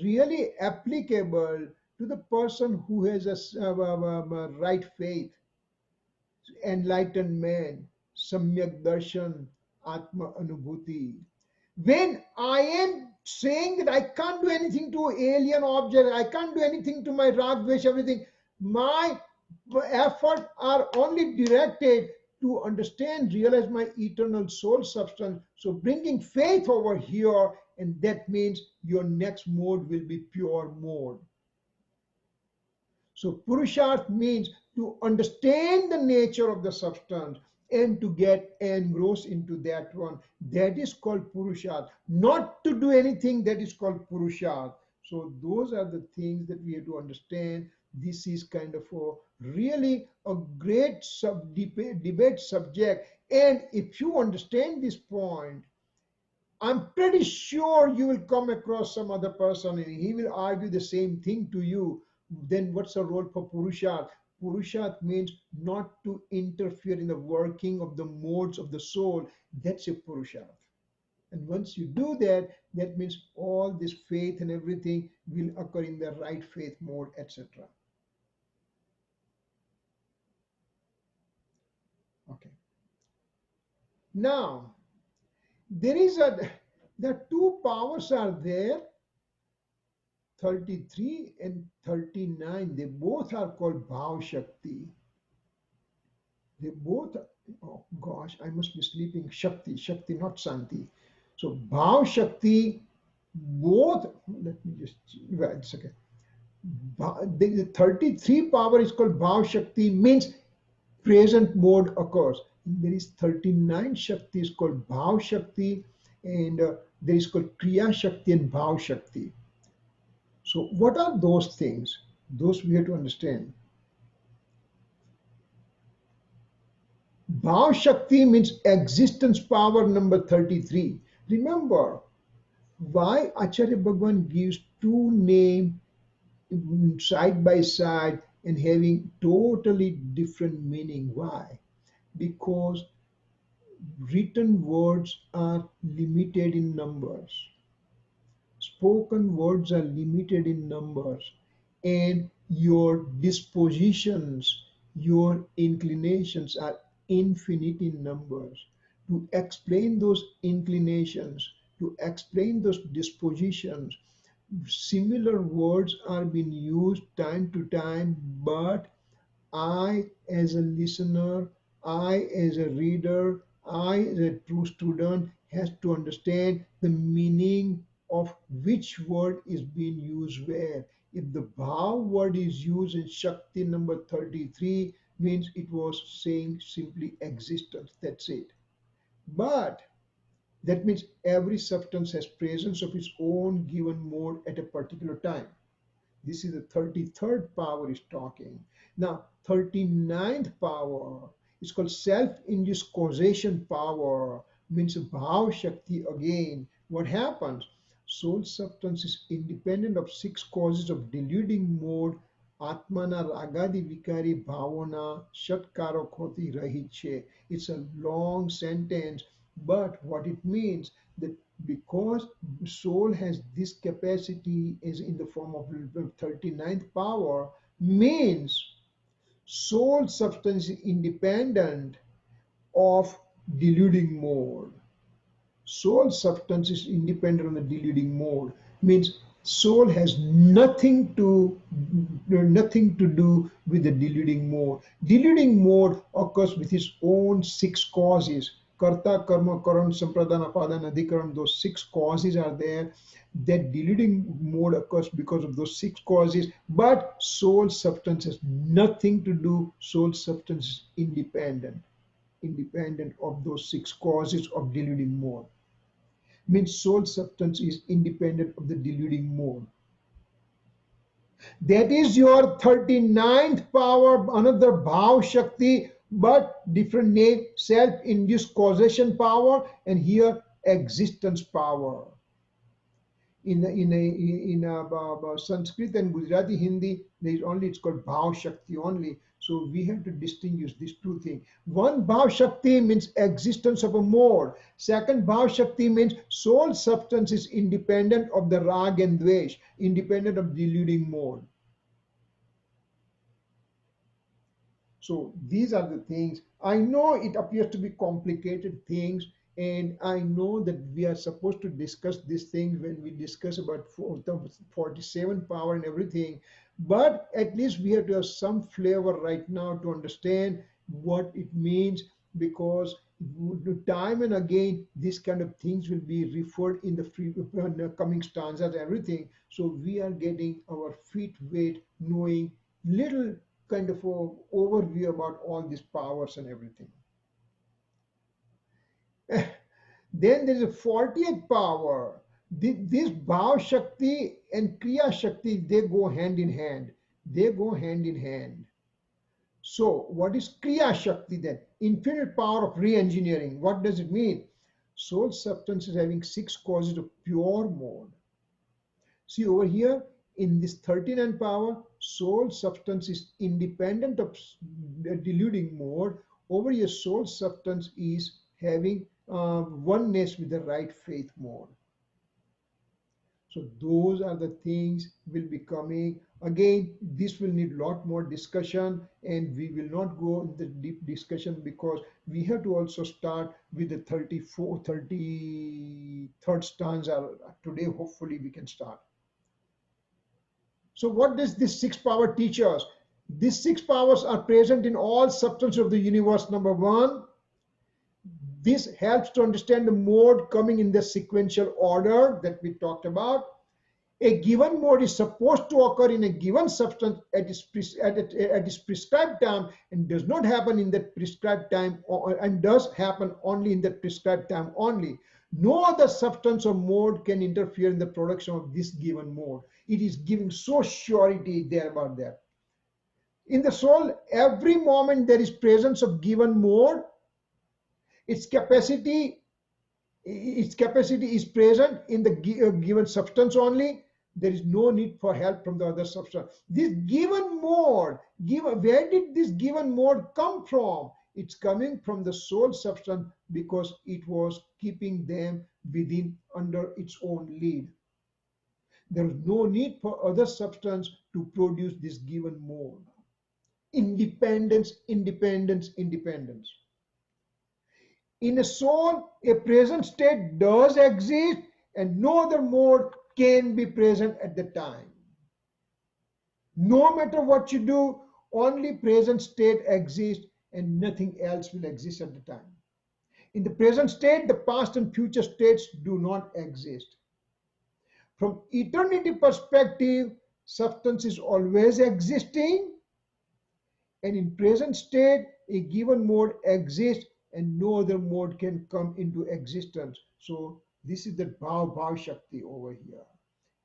really applicable to the person who has a right faith, enlightened man, Samyak Darshan, Atma Anubhuti. When I am saying that I can't do anything to alien object, I can't do anything to my rag, dvesh, everything, my efforts are only directed to understand, realize my eternal soul substance. So bringing faith over here, and that means your next mode will be pure mode. So Purusharth means to understand the nature of the substance and to get engrossed into that one. That is called Purusharth. Not to do anything, that is called Purusharth. So those are the things that we have to understand. This is kind of a really a great debate subject. And if you understand this point, I'm pretty sure you will come across some other person and he will argue the same thing to you. Then what's the role for Purusharth? Purusharth means not to interfere in the working of the modes of the soul. That's a Purusharth. And once you do that, that means all this faith and everything will occur in the right faith mode, etc. Okay. Now, there is a the two powers are there, 33 and 39. They both are called Bhav Shakti. They both, oh gosh, I must be sleeping. Shakti, Shakti, not Santi. So Bhav Shakti, both, let me just, well, it's okay. The 33 power is called Bhav Shakti, means present mode occurs. There is 39 Shakti is called Bhav Shakti, and there is called Kriya Shakti and Bhav Shakti. So what are those things? Those we have to understand. Bhav Shakti means existence power number 33. Remember why Acharya Bhagwan gives two names side by side and having totally different meaning. Why? Because written words are limited in numbers. Spoken words are limited in numbers, and your dispositions, your inclinations are infinite in numbers. To explain those inclinations, to explain those dispositions, similar words are being used time to time, but I, as a listener, I, as a reader, I, as a true student, has to understand the meaning of which word is being used where. If the Bhav word is used in Shakti number 33, means it was saying simply existence. That's it. But that means every substance has presence of its own given mode at a particular time. This is the 33rd power is talking. Now, 39th power is called self-induced causation power, means Bhav Shakti again. What happens? Soul substance is independent of six causes of deluding mode, Atmana Ragadi Vikari Bhavana Shatkaro Khoti Rahiche. It's a long sentence, but what it means that because soul has this capacity is in the form of 39th power, means soul substance is independent of deluding mode. Soul substance is independent of the deluding mode, means soul has nothing to do with the deluding mode. Deluding mode occurs with its own six causes. Karta, karma, karan, sampradana, padana, adhikaran, those six causes are there. That deluding mode occurs because of those six causes, but soul substance has nothing to do. Soul substance is independent of those six causes of deluding mode. Means soul substance is independent of the deluding mode. That is your 39th power, another Bhav Shakti, but different name, self-induced causation power, and here existence power. In Sanskrit and Gujarati Hindi, there is only, it's called Bhav Shakti only. So we have to distinguish these two things. One Bhav Shakti means existence of a mode. Second Bhav Shakti means soul substance is independent of the rag and dvesh, independent of deluding mode. So these are the things. I know it appears to be complicated things, and I know that we are supposed to discuss these things when we discuss about the 47 power and everything. But at least we have to have some flavor right now to understand what it means, because time and again these kind of things will be referred in the coming stanzas and everything. So we are getting our feet wet, knowing little kind of a overview about all these powers and everything. Then there is a 40th power. This Bhav Shakti and Kriya Shakti, they go hand in hand. They go hand in hand. So what is Kriya Shakti then? Infinite power of re-engineering. What does it mean? Soul substance is having six causes of pure mode. See over here, in this 39 power, soul substance is independent of deluding mode. Over here, soul substance is having oneness with the right faith mode. So those are the things will be coming. Again, this will need a lot more discussion, and we will not go in the deep discussion because we have to also start with the 33rd stanza. Today, hopefully, we can start. So what does this six power teach us? These six powers are present in all substance of the universe. Number one, this helps to understand the mode coming in the sequential order that we talked about. A given mode is supposed to occur in a given substance at its prescribed time and does not happen in that prescribed time and does happen only in that prescribed time only. No other substance or mode can interfere in the production of this given mode. It is giving so surety there about that. In the soul, every moment there is presence of given mode, its capacity is present in the given substance only. There is no need for help from the other substance. This given mode, where did this given mode come from? It's coming from the soul substance because it was keeping them within under its own lead. There is no need for other substance to produce this given mode. Independence, independence, independence. In a soul, a present state does exist and no other mode can be present at the time. No matter what you do, only present state exists and nothing else will exist at the time. In the present state, the past and future states do not exist. From eternity perspective, substance is always existing, and in present state, a given mode exists and no other mode can come into existence. So this is the Bhaav Shakti over here.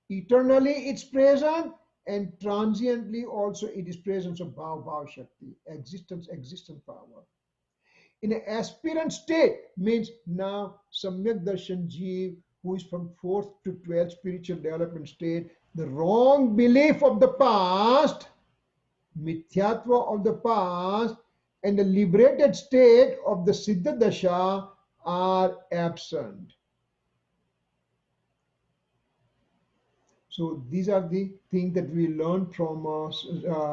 Eternally it's present and transiently also it is presence of Bhaav Shakti, existence power. In an aspirant state means now Samyak Darshan Jeev, who is from 4th to 12th spiritual development state, the wrong belief of the past, mithyatva of the past, and the liberated state of the Siddha Dasha are absent. So these are the things that we learned from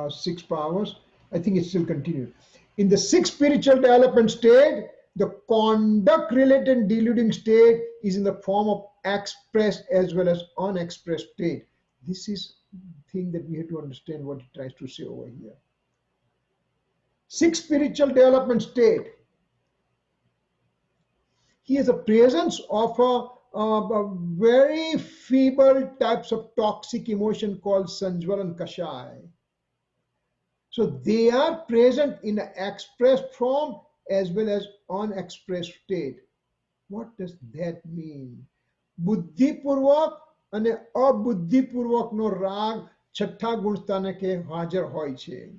six powers. I think it still continues. In the sixth spiritual development state, the conduct related deluding state is in the form of expressed as well as unexpressed state. This is the thing that we have to understand what it tries to say over here. Sixth spiritual development state. He has a presence of a very feeble types of toxic emotion called Sanjwal and Kashai. So they are present in an expressed form as well as unexpressed state. What does that mean? Buddhi Purvak and Abuddhi Purvak no rag chhatta gunstana ke hajar hoy che.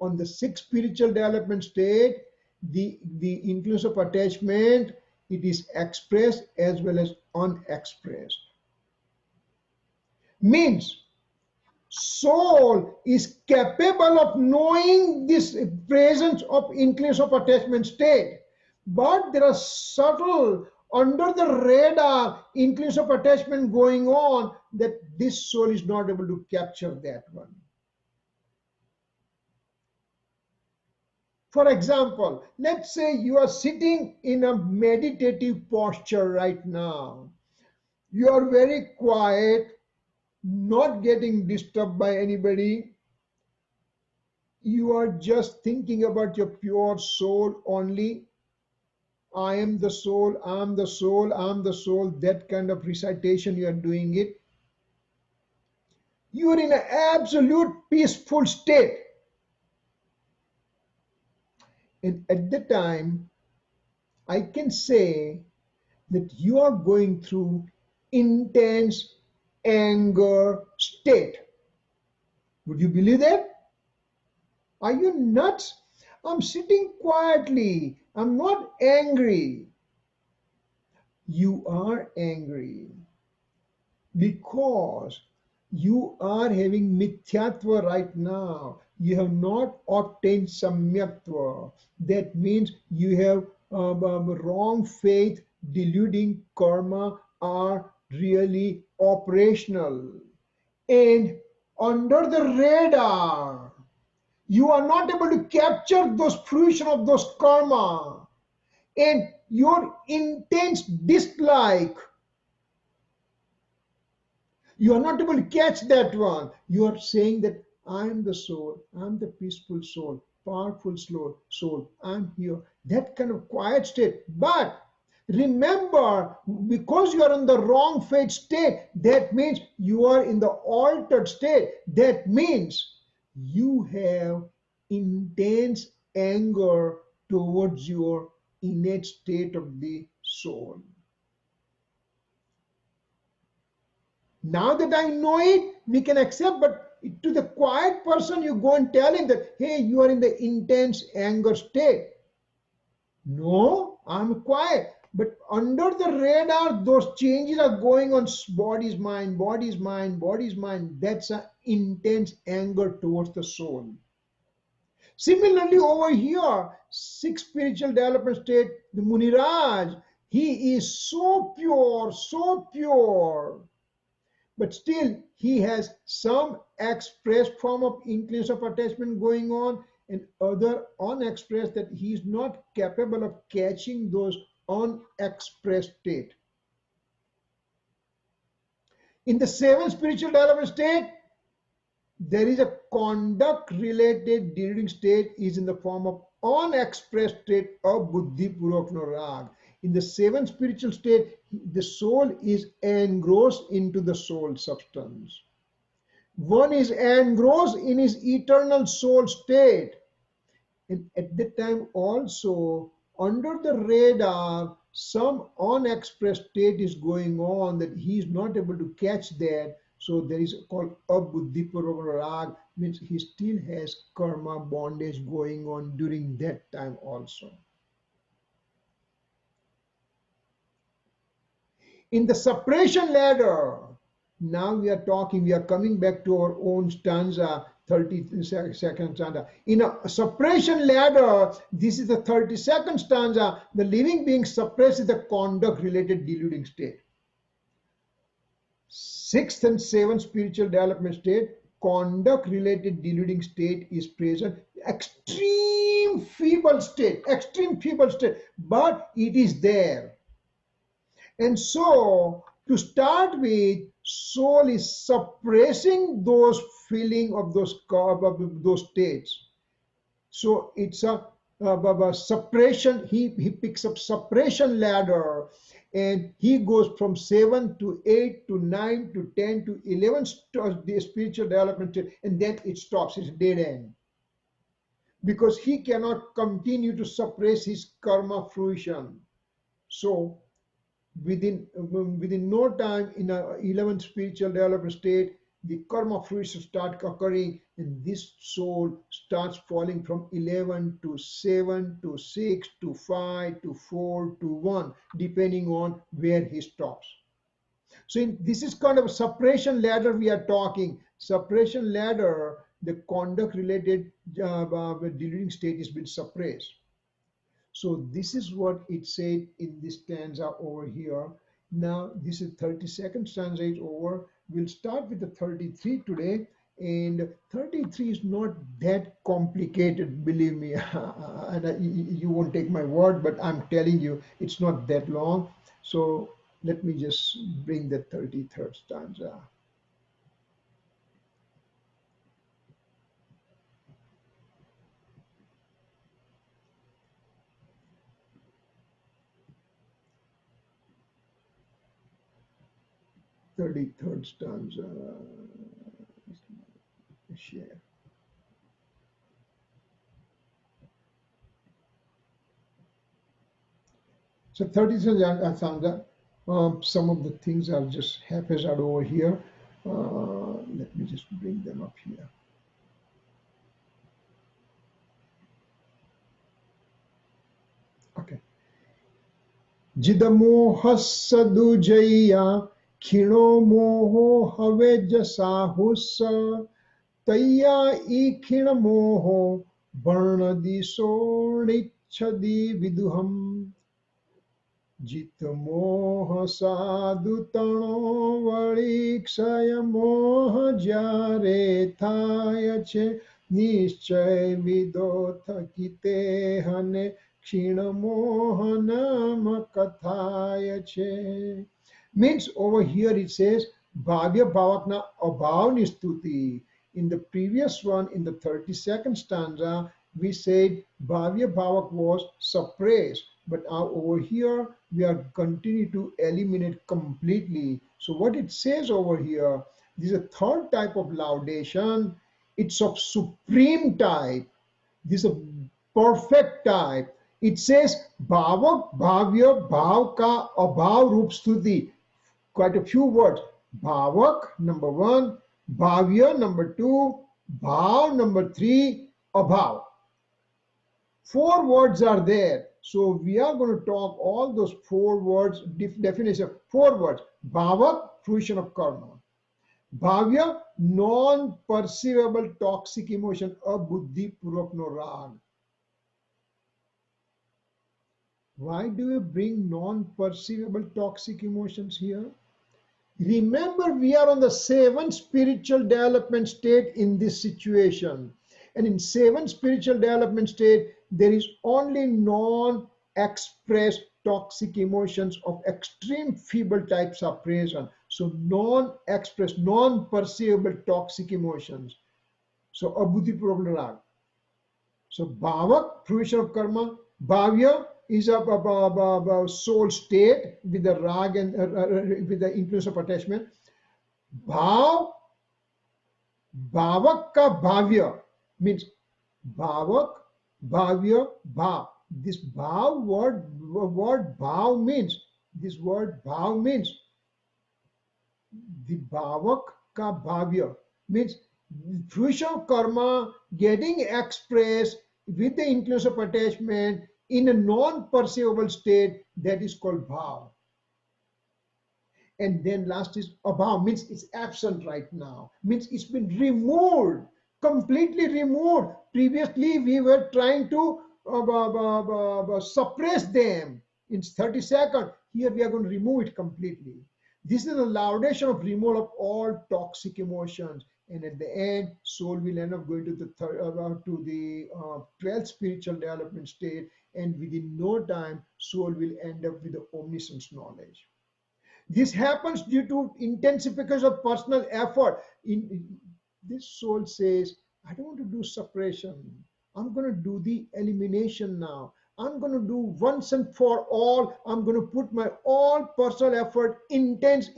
On the sixth spiritual development state, the influence of attachment, it is expressed as well as unexpressed. Means soul is capable of knowing this presence of increase of attachment state, but there are subtle under the radar increase of attachment going on that this soul is not able to capture that one. For example, let's say you are sitting in a meditative posture right now. You are very quiet, not getting disturbed by anybody. You are just thinking about your pure soul only. I am the soul, I am the soul, I am the soul. That kind of recitation you are doing it. You are in an absolute peaceful state. And at the time, I can say that you are going through intense anger state. Would you believe that? Are you nuts? I'm sitting quietly. I'm not angry. You are angry because you are having mithyatva right now. You have not obtained samyaktva. That means you have wrong faith, deluding karma are really operational. And under the radar, you are not able to capture those fruition of those karma. And your intense dislike, you are not able to catch that one. You are saying that I am the soul, I'm the peaceful soul, powerful soul, I'm here. That kind of quiet state. But remember, because you are in the wrong fate state, that means you are in the altered state. That means you have intense anger towards your innate state of the soul. Now that I know it, we can accept, but to the quiet person, you go and tell him that, hey, you are in the intense anger state. No, I'm quiet. But under the radar, those changes are going on. Body's mind, body's mind, body's mind. That's an intense anger towards the soul. Similarly, over here, sixth spiritual development state, the Muniraj, he is so pure, so pure. But still he has some expressed form of inclination of attachment going on and other unexpressed that he is not capable of catching those unexpressed state. In the seventh spiritual development state, there is a conduct related deluding state is in the form of unexpressed state of buddhi purak rag. In the seventh spiritual state, the soul is engrossed into the soul substance. One is engrossed in his eternal soul state. And at that time also, under the radar, some unexpressed state is going on that he is not able to catch that. So there is called abuddhi rag, means he still has karma bondage going on during that time also. In the separation ladder, now we are coming back to our own stanza, 32nd stanza. In a separation ladder, this is the 32nd stanza, the living being suppressed is the conduct related deluding state. Sixth and seventh spiritual development state, conduct related deluding state is present. Extreme feeble state, but it is there. And so, to start with, soul is suppressing those feeling of those states. So it's a suppression. He picks up suppression ladder, and he goes from 7 to 8 to 9 to 10 to 11 the spiritual development, and then it stops. It's dead end because he cannot continue to suppress his karma fruition. So within no time in a 11th spiritual development state, the karma fruition start occurring, and this soul starts falling from 11 to 7 to 6 to 5 to 4 to 1, depending on where he stops. So this is kind of a separation ladder we are talking. Separation ladder, the conduct related deluding state has been suppressed. So this is what it said in this stanza over here. Now this is 32nd stanza is over. We'll start with the 33 today, and 33 is not that complicated, believe me. And you won't take my word, but I'm telling you, it's not that long. So let me just bring the 33rd stanza. Third stanza. Share. So 33rd stanza. Some of the things are just haphazard over here. Let me just bring them up here. Okay. Jidamohasadujaya khino moho havejasahus taya ikhina moho varnadiso Chadi viduham Jit moh sadhu tano vali ksaya moh jare thaya che nischay vido thakite hane kshina moh nam kathaya che. Means over here it says bhavya bhavakna abhav nistuti. In the previous one, in the 32nd stanza, we said bhavya bhavak was suppressed, but now over here we are continue to eliminate completely. So what it says over here, this is a third type of laudation. It's of supreme type. This is a perfect type. It says bhavak bhavya bhav ka abhav roop stuti. Quite a few words. Bhavak number one, bhavya number two, bhav number three, abhav. Four words are there. So we are going to talk all those four words, definition. Four words. Bhavak, fruition of karma. Bhavya, non-perceivable toxic emotion, abuddhi purvak no rag. Why do you bring non-perceivable toxic emotions here? Remember, we are on the seventh spiritual development state in this situation. And in seventh spiritual development state, there is only non-expressed toxic emotions of extreme feeble types are present. So non-expressed, non-perceivable toxic emotions. So abuddhi purvak. So bhavak, fruition of karma. Bhavya is a soul state with the rag and with the influence of attachment. Bhav, bhavak ka bhavya means bhavak, bhavya, bhav. This bhav word bhav means, this word bhav means the bhavak ka bhavya means fruition of karma getting expressed with the influence of attachment in a non-perceivable state, that is called bhav. And then last is abhav, means it's absent right now, means it's been removed, completely removed. Previously we were trying to suppress them in 30 seconds. Here we are going to remove it completely. This is the laudation of removal of all toxic emotions. And at the end, soul will end up going to the 12th spiritual development state, and within no time, soul will end up with the omniscience knowledge. This happens due to intensification of personal effort. This soul says, I don't want to do suppression. I'm going to do the elimination now. I'm going to do once and for all. I'm going to put my all personal effort, intense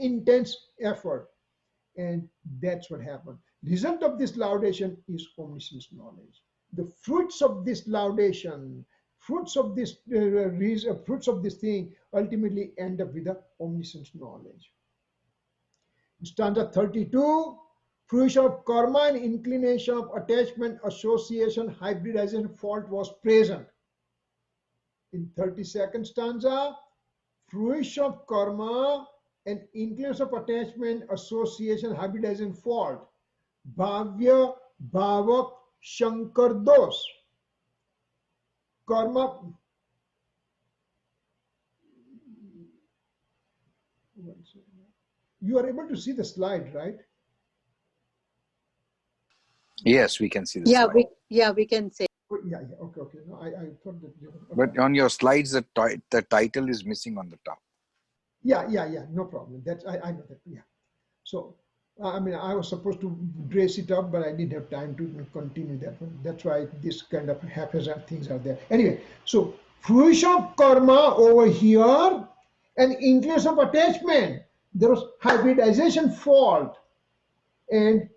effort. And that's what happened. Result of this laudation is omniscience knowledge. The fruits of this laudation, fruits of this thing ultimately end up with the omniscience knowledge. Stanza 32, fruition of karma and inclination of attachment, association, hybridization, fault was present. In 32nd stanza, fruition of karma and inclination of attachment, association, hybridization, fault. Bhavya, bhavak, shankar dos. Karma. You are able to see the slide, right? Yes, we can see the slide. We can say. Yeah, okay. No, I thought that. Okay. But on your slides, the title is missing on the top. Yeah, no problem. That's I know that. Yeah. So, I mean, I was supposed to dress it up, but I didn't have time to continue that one. That's why this kind of haphazard things are there. Anyway, so fruition of karma over here and influence of attachment. There was hybridization fault, and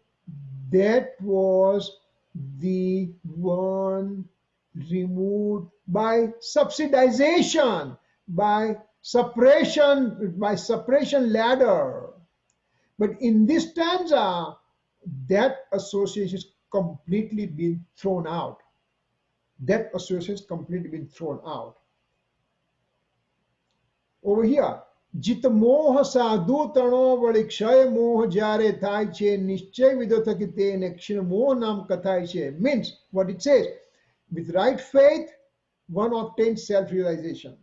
that was the one removed by subsidization, by suppression ladder. But in this stanza, that association is completely been thrown out. That association is completely been thrown out. Over here, jit moh sadhu tano vali kshay moh jare thai che nischay vidotha ki te nekshina moh nam kathai che means what it says. With right faith, one obtains self-realization.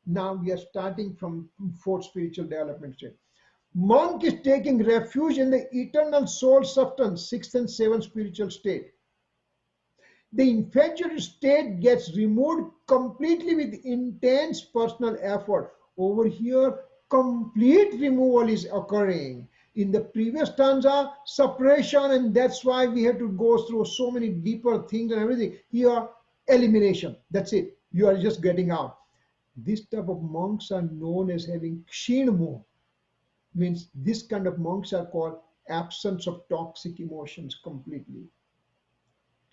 Now we are starting from fourth spiritual development stage. Monk is taking refuge in the eternal soul substance, sixth and seventh spiritual state. The infatuated state gets removed completely with intense personal effort. Over here, complete removal is occurring. In the previous stanza, suppression, and that's why we have to go through so many deeper things and everything. Here, elimination. That's it. You are just getting out. This type of monks are known as having kshinmo, means this kind of monks are called absence of toxic emotions completely.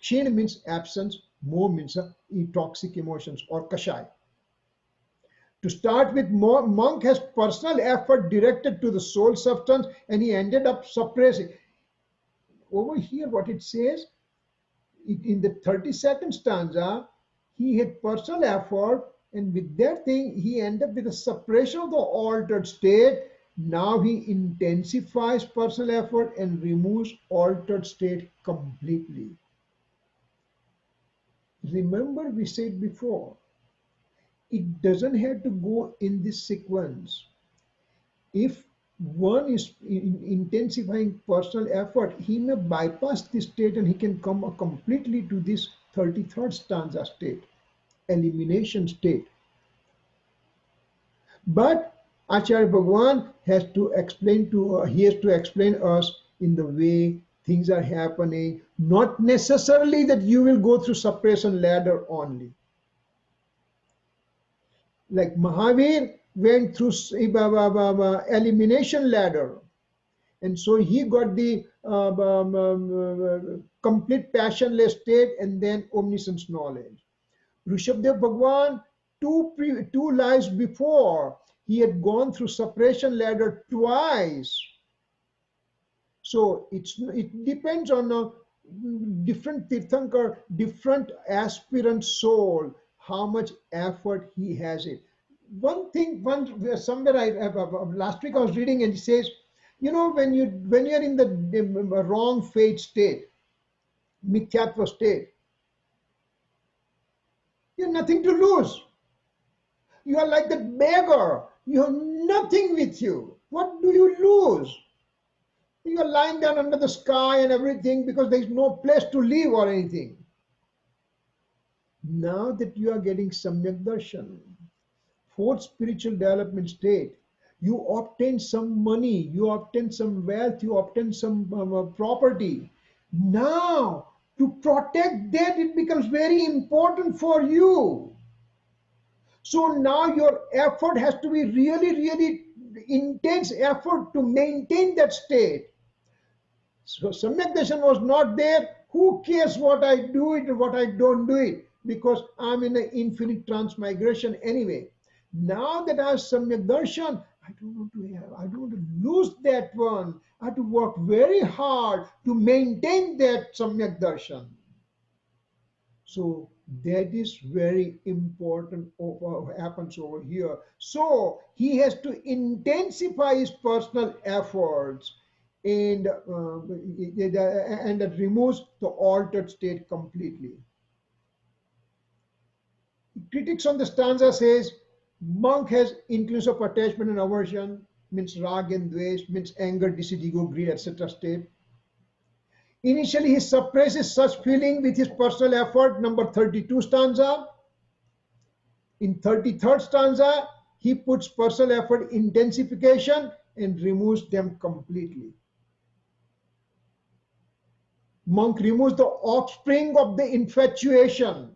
Kshin means absence, mo means toxic emotions or kashai. To start with, monk has personal effort directed to the soul substance and he ended up suppressing. Over here, what it says, in the 32nd stanza, he had personal effort, and with that thing, he ended up with a suppression of the altered state. Now he intensifies personal effort and removes altered state completely. Remember, we said before, it doesn't have to go in this sequence. If one is intensifying personal effort, he may bypass this state and he can come completely to this 33rd stanza state, elimination state. But Acharya Bhagwan has to explain he has to explain us in the way things are happening, not necessarily that you will go through suppression ladder only. Like Mahavir went through elimination ladder, and so he got the complete passionless state and then omniscience knowledge. Rishabdev Bhagwan, two lives before, he had gone through suppression ladder twice. So it depends on a different Tirthankar, different aspirant soul, how much effort he has it. One thing, somewhere last week I was reading and it says, when you're in the wrong fate state, mithyatva state, you have nothing to lose. You are like that beggar. You have nothing with you. What do you lose? You are lying down under the sky and everything because there is no place to live or anything. Now that you are getting Samyak Darshan, fourth spiritual development state, you obtain some money, you obtain some wealth, you obtain some property. Now, to protect that, it becomes very important for you. So now your effort has to be really, really intense effort to maintain that state. So Samyak Darshan was not there. Who cares what I do it or what I don't do it? Because I'm in an infinite transmigration anyway. Now that I have Samyak Darshan, I don't want to lose that one. I have to work very hard to maintain that Samyak Darshan. So that is very important happens over here. So he has to intensify his personal efforts and that removes the altered state completely. Critics on the stanza says monk has includes of attachment and aversion, means rag and dvesh, means anger, deceit, ego, greed, etc. state. Initially, he suppresses such feeling with his personal effort, number 32 stanza. In 33rd stanza, he puts personal effort intensification and removes them completely. Monk removes the offspring of the infatuation.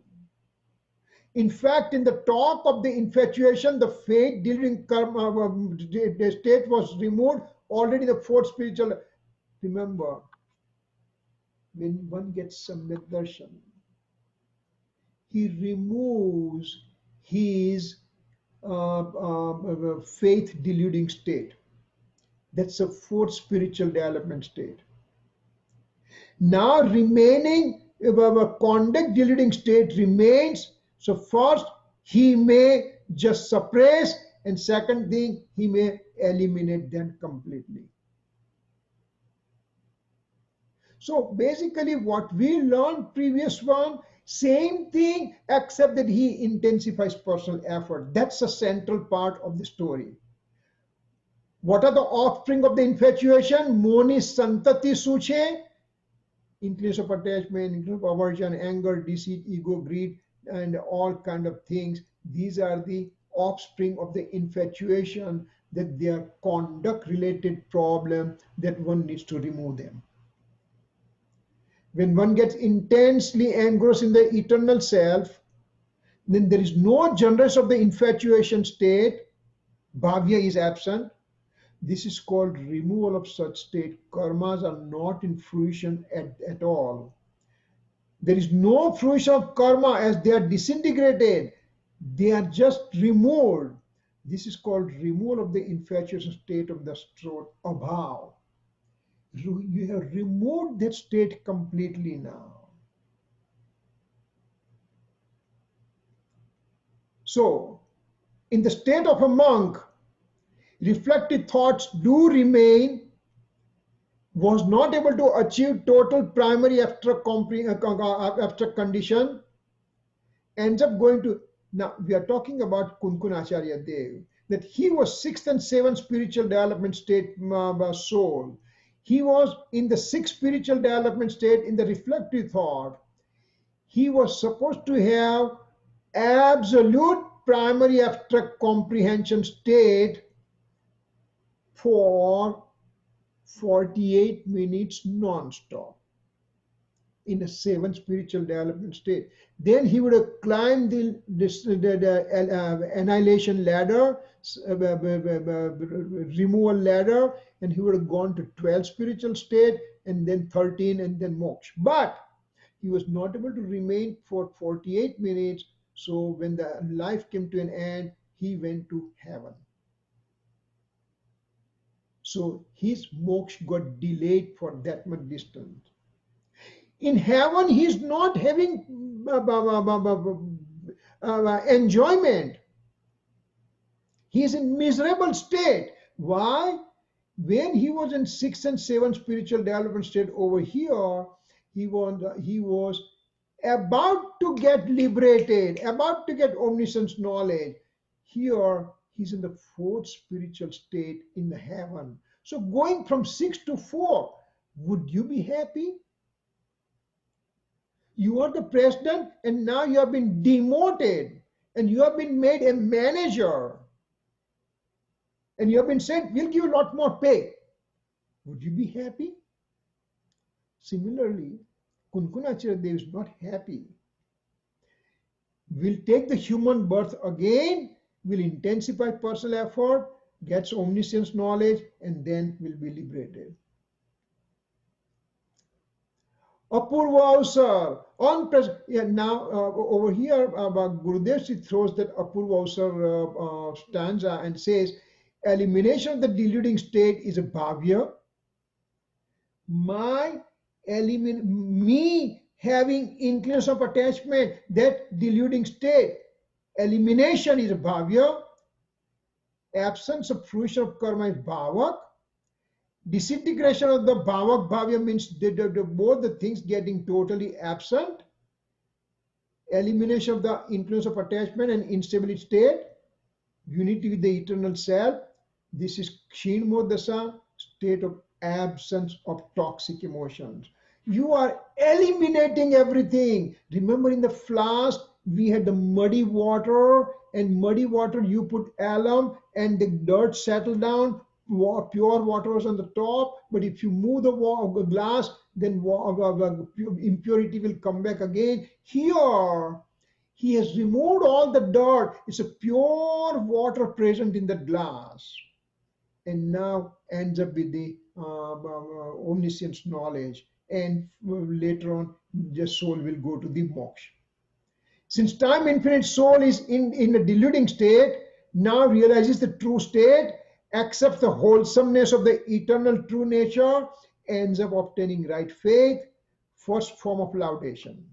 In fact, in the top of the infatuation, the fate during karma the state was removed already in the fourth spiritual. Remember, when one gets Samyak Darshan, he removes his faith deluding state. That's a fourth spiritual development state. Now remaining conduct deluding state remains. So first he may just suppress, and second thing he may eliminate them completely. So basically what we learned previous one Same thing, except that he intensifies personal effort. That's a central part of the story. What are the offspring of the infatuation? Moni santati suche, inclination of attachment, inclination of aversion, anger, deceit, ego, greed, and all kind of things. These are the offspring of the infatuation, that they are conduct related problem that one needs to remove them. When one gets intensely engrossed in the eternal self, then there is no generation of the infatuation state. Bhavya is absent. This is called removal of such state. Karmas are not in fruition at all. There is no fruition of karma as they are disintegrated. They are just removed. This is called removal of the infatuation state of the throat, Abhaav. You have removed that state completely now. So, in the state of a monk, reflective thoughts do remain, was not able to achieve total primary abstract condition, ends up going to, now we are talking about Kunkunacharya Dev, that he was sixth and seventh spiritual development state soul. He was in the sixth spiritual development state in the reflective thought. He was supposed to have absolute primary abstract comprehension state for 48 minutes non-stop in a seventh spiritual development state. Then he would have climbed the annihilation ladder, removal ladder, and he would have gone to 12 spiritual state, and then 13, and then moksha. But he was not able to remain for 48 minutes. So when the life came to an end, he went to heaven. So his moksha got delayed for that much distance. In heaven, he's not having enjoyment. He's in miserable state. Why? When he was in sixth and seventh spiritual development state over here, he was about to get liberated, about to get omniscience knowledge. Here, he's in the fourth spiritual state in the heaven. So going from 6 to 4, would you be happy? You are the president, and now you have been demoted, and you have been made a manager, and you have been said, we'll give you a lot more pay. Would you be happy? Similarly, Kunkunacharya Dev is not happy. Will take the human birth again, will intensify personal effort, gets omniscience knowledge, and then will be liberated. Apurva Avsar, on present, yeah, now over here, Gurudev throws that Apurva Avsar stanza and says, elimination of the deluding state is a bhavya. Me having inclination of attachment, that deluding state, elimination is a bhavya. Absence of fruition of karma is bhavak. Disintegration of the bhavak bhavya means both the things getting totally absent. Elimination of the influence of attachment and instability state. Unity with the eternal self. This is Kshinmo Dasa, state of absence of toxic emotions. You are eliminating everything. Remember, in the flask, we had the muddy water, and muddy water you put alum and the dirt settled down. Pure water was on the top, but if you move the glass, then impurity will come back again. Here, he has removed all the dirt. It's a pure water present in the glass, and now ends up with the omniscience knowledge, and later on the soul will go to the moksha. Since time infinite, soul is in a deluding state, now realizes the true state, accepts the wholesomeness of the eternal true nature, ends up obtaining right faith, first form of laudation.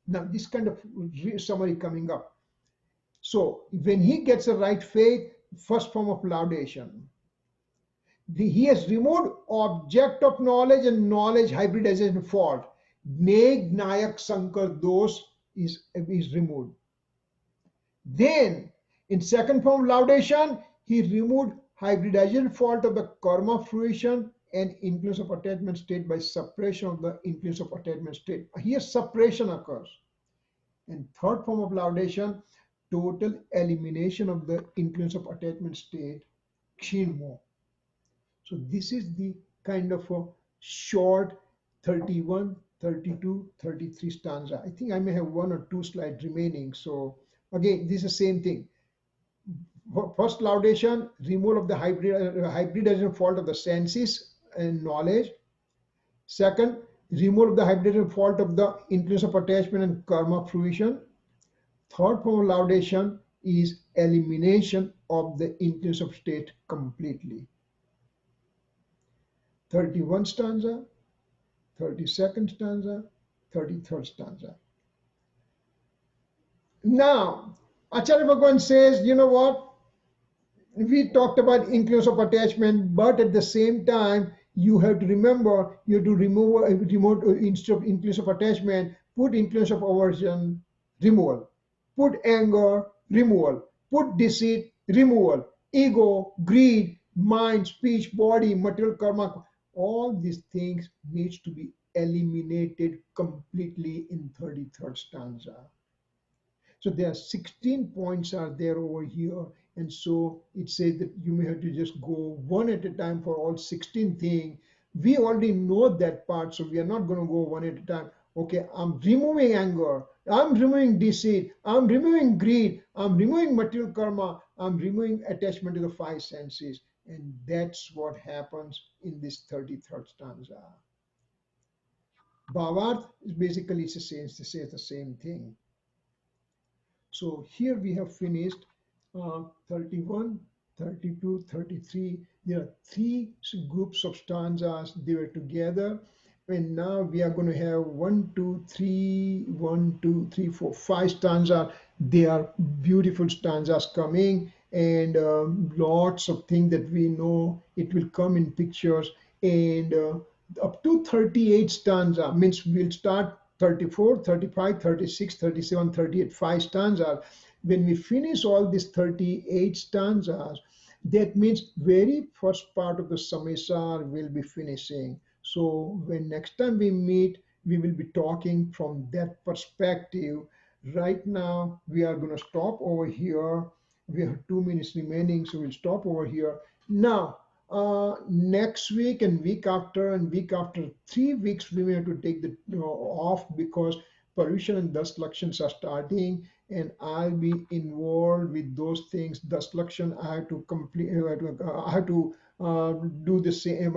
Now this kind of summary coming up. So when he gets a right faith, first form of laudation, he has removed object of knowledge and knowledge hybridization fault. Gneg, Nayak, Sankar, those is removed. Then, in second form laudation, he removed hybridization fault of the karma fruition and influence of attachment state by suppression of the influence of attachment state. Here, suppression occurs. And third form of laudation, total elimination of the influence of attachment state, kshinmo. So this is the kind of a short 31, 32, 33 stanza. I think I may have one or two slides remaining. So again, this is the same thing. First laudation, removal of the hybridization fault of the senses and knowledge. Second, removal of the hybridization fault of the influence of attachment and karma fruition. Third form of laudation is elimination of the influence of state completely. 31 stanza, 32nd stanza, 33rd stanza. Now, Acharya Bhagwan says, you know what? We talked about influence of attachment, but at the same time, you have to remember, you have to remove instead of influence of attachment, put influence of aversion, removal. Put anger, removal. Put deceit, removal. Ego, greed, mind, speech, body, material karma, all these things needs to be eliminated completely in 33rd stanza. So there are 16 points are there over here. And so it says that you may have to just go one at a time for all 16 things. We already know that part, so we are not going to go one at a time. Okay, I'm removing anger, I'm removing deceit, I'm removing greed, I'm removing material karma, I'm removing attachment to the five senses. And that's what happens in this 33rd stanza. Bhavarth is basically it says the same thing. So here we have finished 31, 32, 33. There are three groups of stanzas. They were together. And now we are going to have 1, 2, 3, 1, 2, 3, 4, 5 stanzas. They are beautiful stanzas coming, and lots of things that we know. It will come in pictures. And up to 38 stanza means we'll start 34, 35, 36, 37, 38, 5 stanzas. When we finish all these 38 stanzas, that means very first part of the Samaysar will be finishing. So when next time we meet, we will be talking from that perspective. Right now, we are going to stop over here. We have 2 minutes remaining, so we'll stop over here. Now, next week and week after 3 weeks, we may have to take the off because Parushan and Dust Lakshans are starting, and I'll be involved with those things. Dust Lakshan, I have to complete. I have to do the same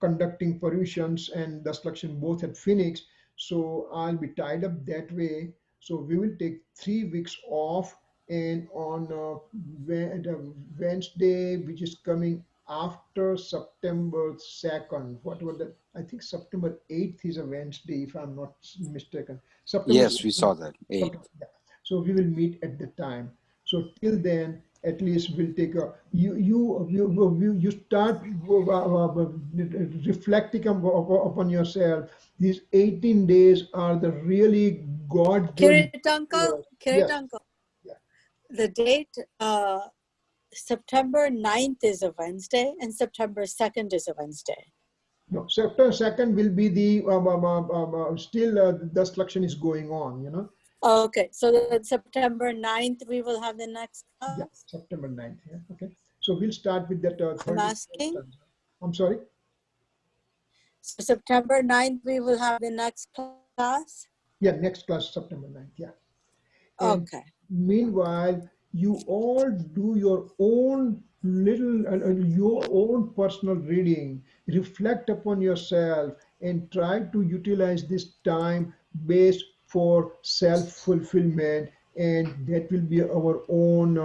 conducting Parushans and Dust Lakshan both at Phoenix. So I'll be tied up that way. So we will take 3 weeks off, and on Wednesday, which is coming after September 2nd, what was that? I think September 8th is a Wednesday, if I'm not mistaken. September Yes, we saw that. 8. Yeah. So we will meet at the time. So till then, at least we'll take a you start reflecting upon yourself. These 18 days are the really God-given. Kirit uncle, Yes. yeah. The date September 9th is a Wednesday and September 2nd is a Wednesday. No, September 2nd will be the still the destruction is going on, you know. Okay, so September 9th we will have the next class? Yeah, September 9th. Yeah, okay. So we'll start with that. I'm asking. I'm sorry. So September 9th we will have the next class? Yeah, next class September 9th. Yeah. And okay. Meanwhile, you all do your own little, your own personal reading, reflect upon yourself, and try to utilize this time based for self-fulfillment, and that will be our own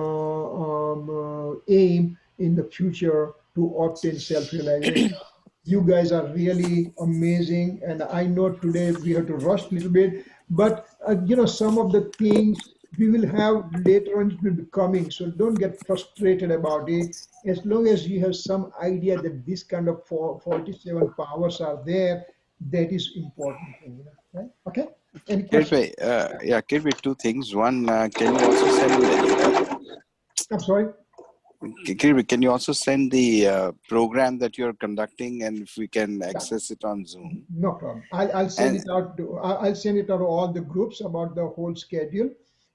aim in the future to obtain self-realization. You guys are really amazing, and I know today we have to rush a little bit, but you know, some of the things we will have later on, it will be coming, so don't get frustrated about it. As long as you have some idea that this kind of 47 powers are there, That is important thing, right? Okay. Any Kirit, question? yeah, Kirit, two things. One, can you also send I'm sorry. Kirit, can you also send the program that you're conducting, and if we can Yeah. access it on Zoom? No problem. I'll send And it out to I'll send it out to all the groups about the whole schedule,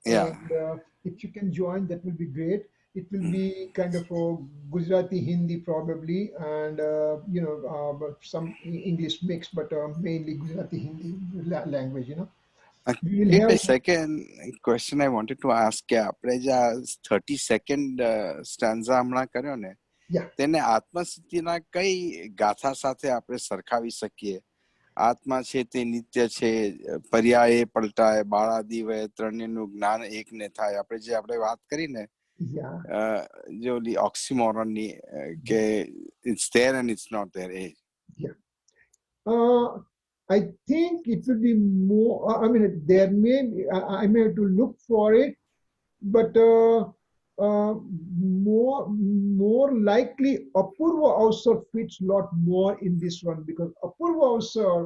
yeah, and if you can join, that will be great. It will be kind of a Gujarati Hindi probably, and but some English mix, but mainly Gujarati Hindi language. We will Kirit, have. second question I wanted to ask કે આપણે જે 30-second stanza હમણાં કર્યો ને Yeah. તેને આત્મસ્થિતિના કઈ ગાથા સાથે આપણે સરખાવી શકીએ? આત્મા છે તે નિત્ય છે, પર્યાય પલટાય, બાળાદી વય ત્રણેયનું જ્ઞાન એક ને થાય. આપણે વાત કરી ને Yeah. જે ઓલી ઓક્સિમોરનની કે it's there and it's not there. Yeah. I think it will be more. I mean, there may be, I may have to look for it, but more likely Apurva Avsar fits lot more in this one, because Apurva Avsar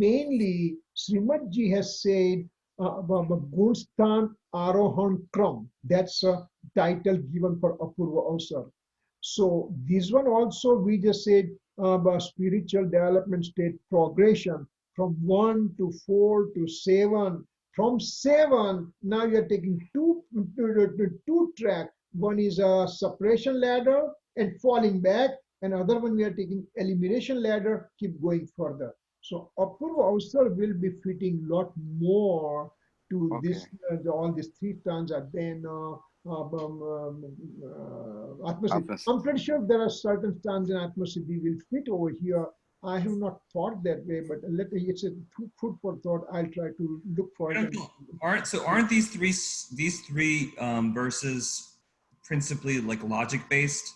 mainly Srimad Ji has said Gunstan Arohan Kram. That's a title given for Apurva Avsar. So this one also we just said spiritual development state progression from 1 to 4 to 7. From 7, now you're taking two track. One is a separation ladder and falling back, and other one we are taking elimination ladder, keep going further. So Apurva Avsar will be fitting lot more to Okay. this all these three stanzas than Atmasiddhi. I'm pretty sure there are certain stanzas in Atmasiddhi will fit over here. I have not thought that way, but it's a food for thought. I'll try to look for it. Aren't these three verses principally like logic based?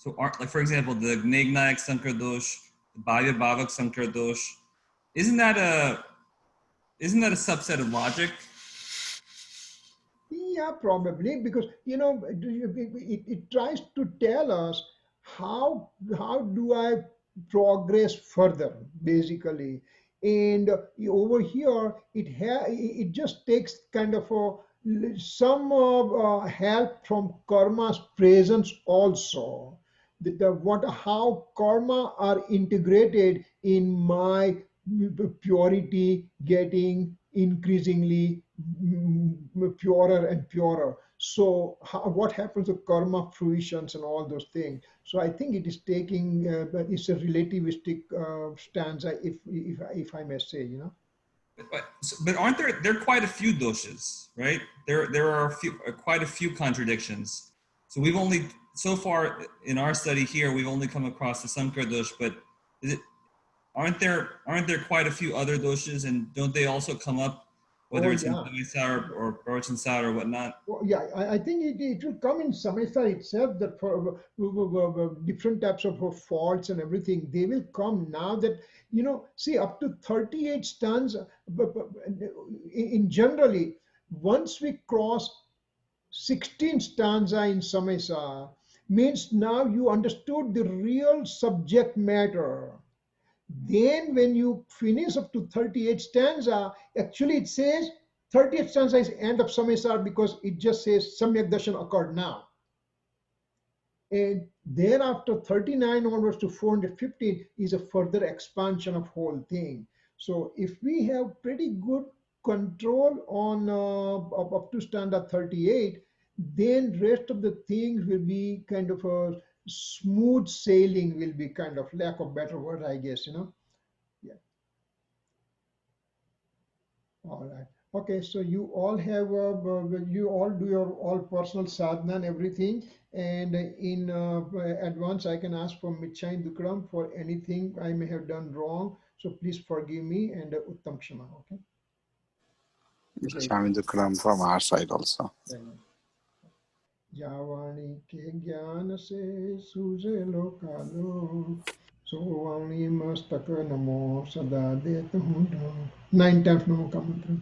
So aren't, like, for example, the Gnegnayak Sankar Dosh, the Bhaya Bhavak Sankar Dosh, isn't that a subset of logic? Yeah, probably, because it tries to tell us how do I progress further, basically. And over here it just takes kind of some help from karma's presence also. What how karma are integrated in my purity, getting increasingly purer and purer. So what happens to karma fruitions and all those things? So I think it is taking, but it's a relativistic stanza, if I may say, But aren't there quite a few doshas, right? There are quite a few contradictions. So we've only so far in our study here we've only come across the Sankar dosh, but aren't there quite a few other doshas, and don't they also come up whether it's in Samaysar or Parvachansar or whatnot? Well, yeah, I think it will come in Samaysar itself, that for different types of faults and everything, they will come now that, see, up to 38 stanza, in generally, once we cross 16 stanza in Samaysar, means now you understood the real subject matter. Then when you finish up to 38 stanza, actually it says 38th stanza is end of Samaysar, because it just says Samyak Darshan occurred now. And thereafter 39 onwards to 415 is a further expansion of whole thing. So if we have pretty good control on up to standard 38, then rest of the things will be kind of a smooth sailing, will be kind of, lack of better word, I guess, Yeah. All right. Okay, so you all have, you all do your all personal sadhana and everything. And in advance, I can ask for Michai Dukram for anything I may have done wrong. So please forgive me, and Uttam Kshama. Okay. Shamindukram from our side also. जावाणी के ज्ञान से सूझे लो कालो, सोवाणी मस्तक नमो सदा देत हूँ ढाल. 9 times नमो का मंत्र.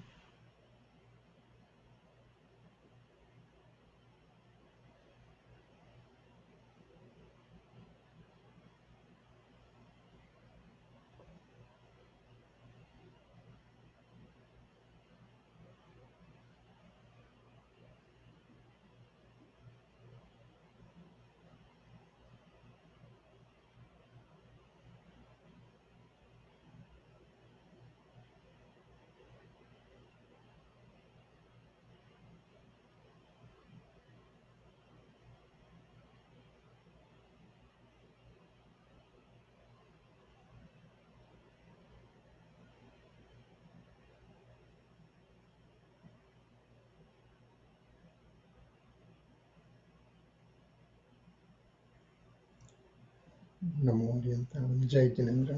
Namo Orientam. Jai Jinendra.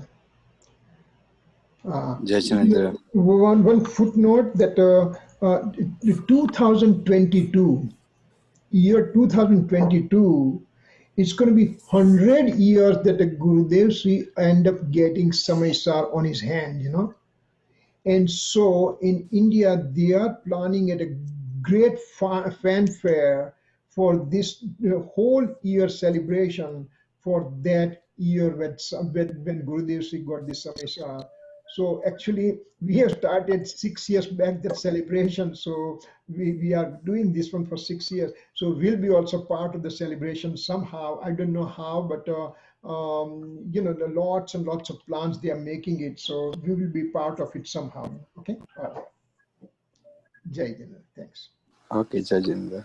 જય ચિનેન્દ્ર. One footnote that 2022, year 2022, it's going to be 100 years that the Gurudev Sri end up getting Samaysar on his hand, you know. And so in India, they are planning at a great fanfare for this whole year celebration for that year when Gurudev Sri got this Samaysar. So actually, we have started 6 years back that celebration. So we are doing this one for 6 years. So we'll be also part of the celebration somehow. I don't know how, but the lots and lots of plans they are making it. So we will be part of it somehow. Okay. All right. Jai Jagan. Thanks. Okay જય ચિનેન્દ્ર.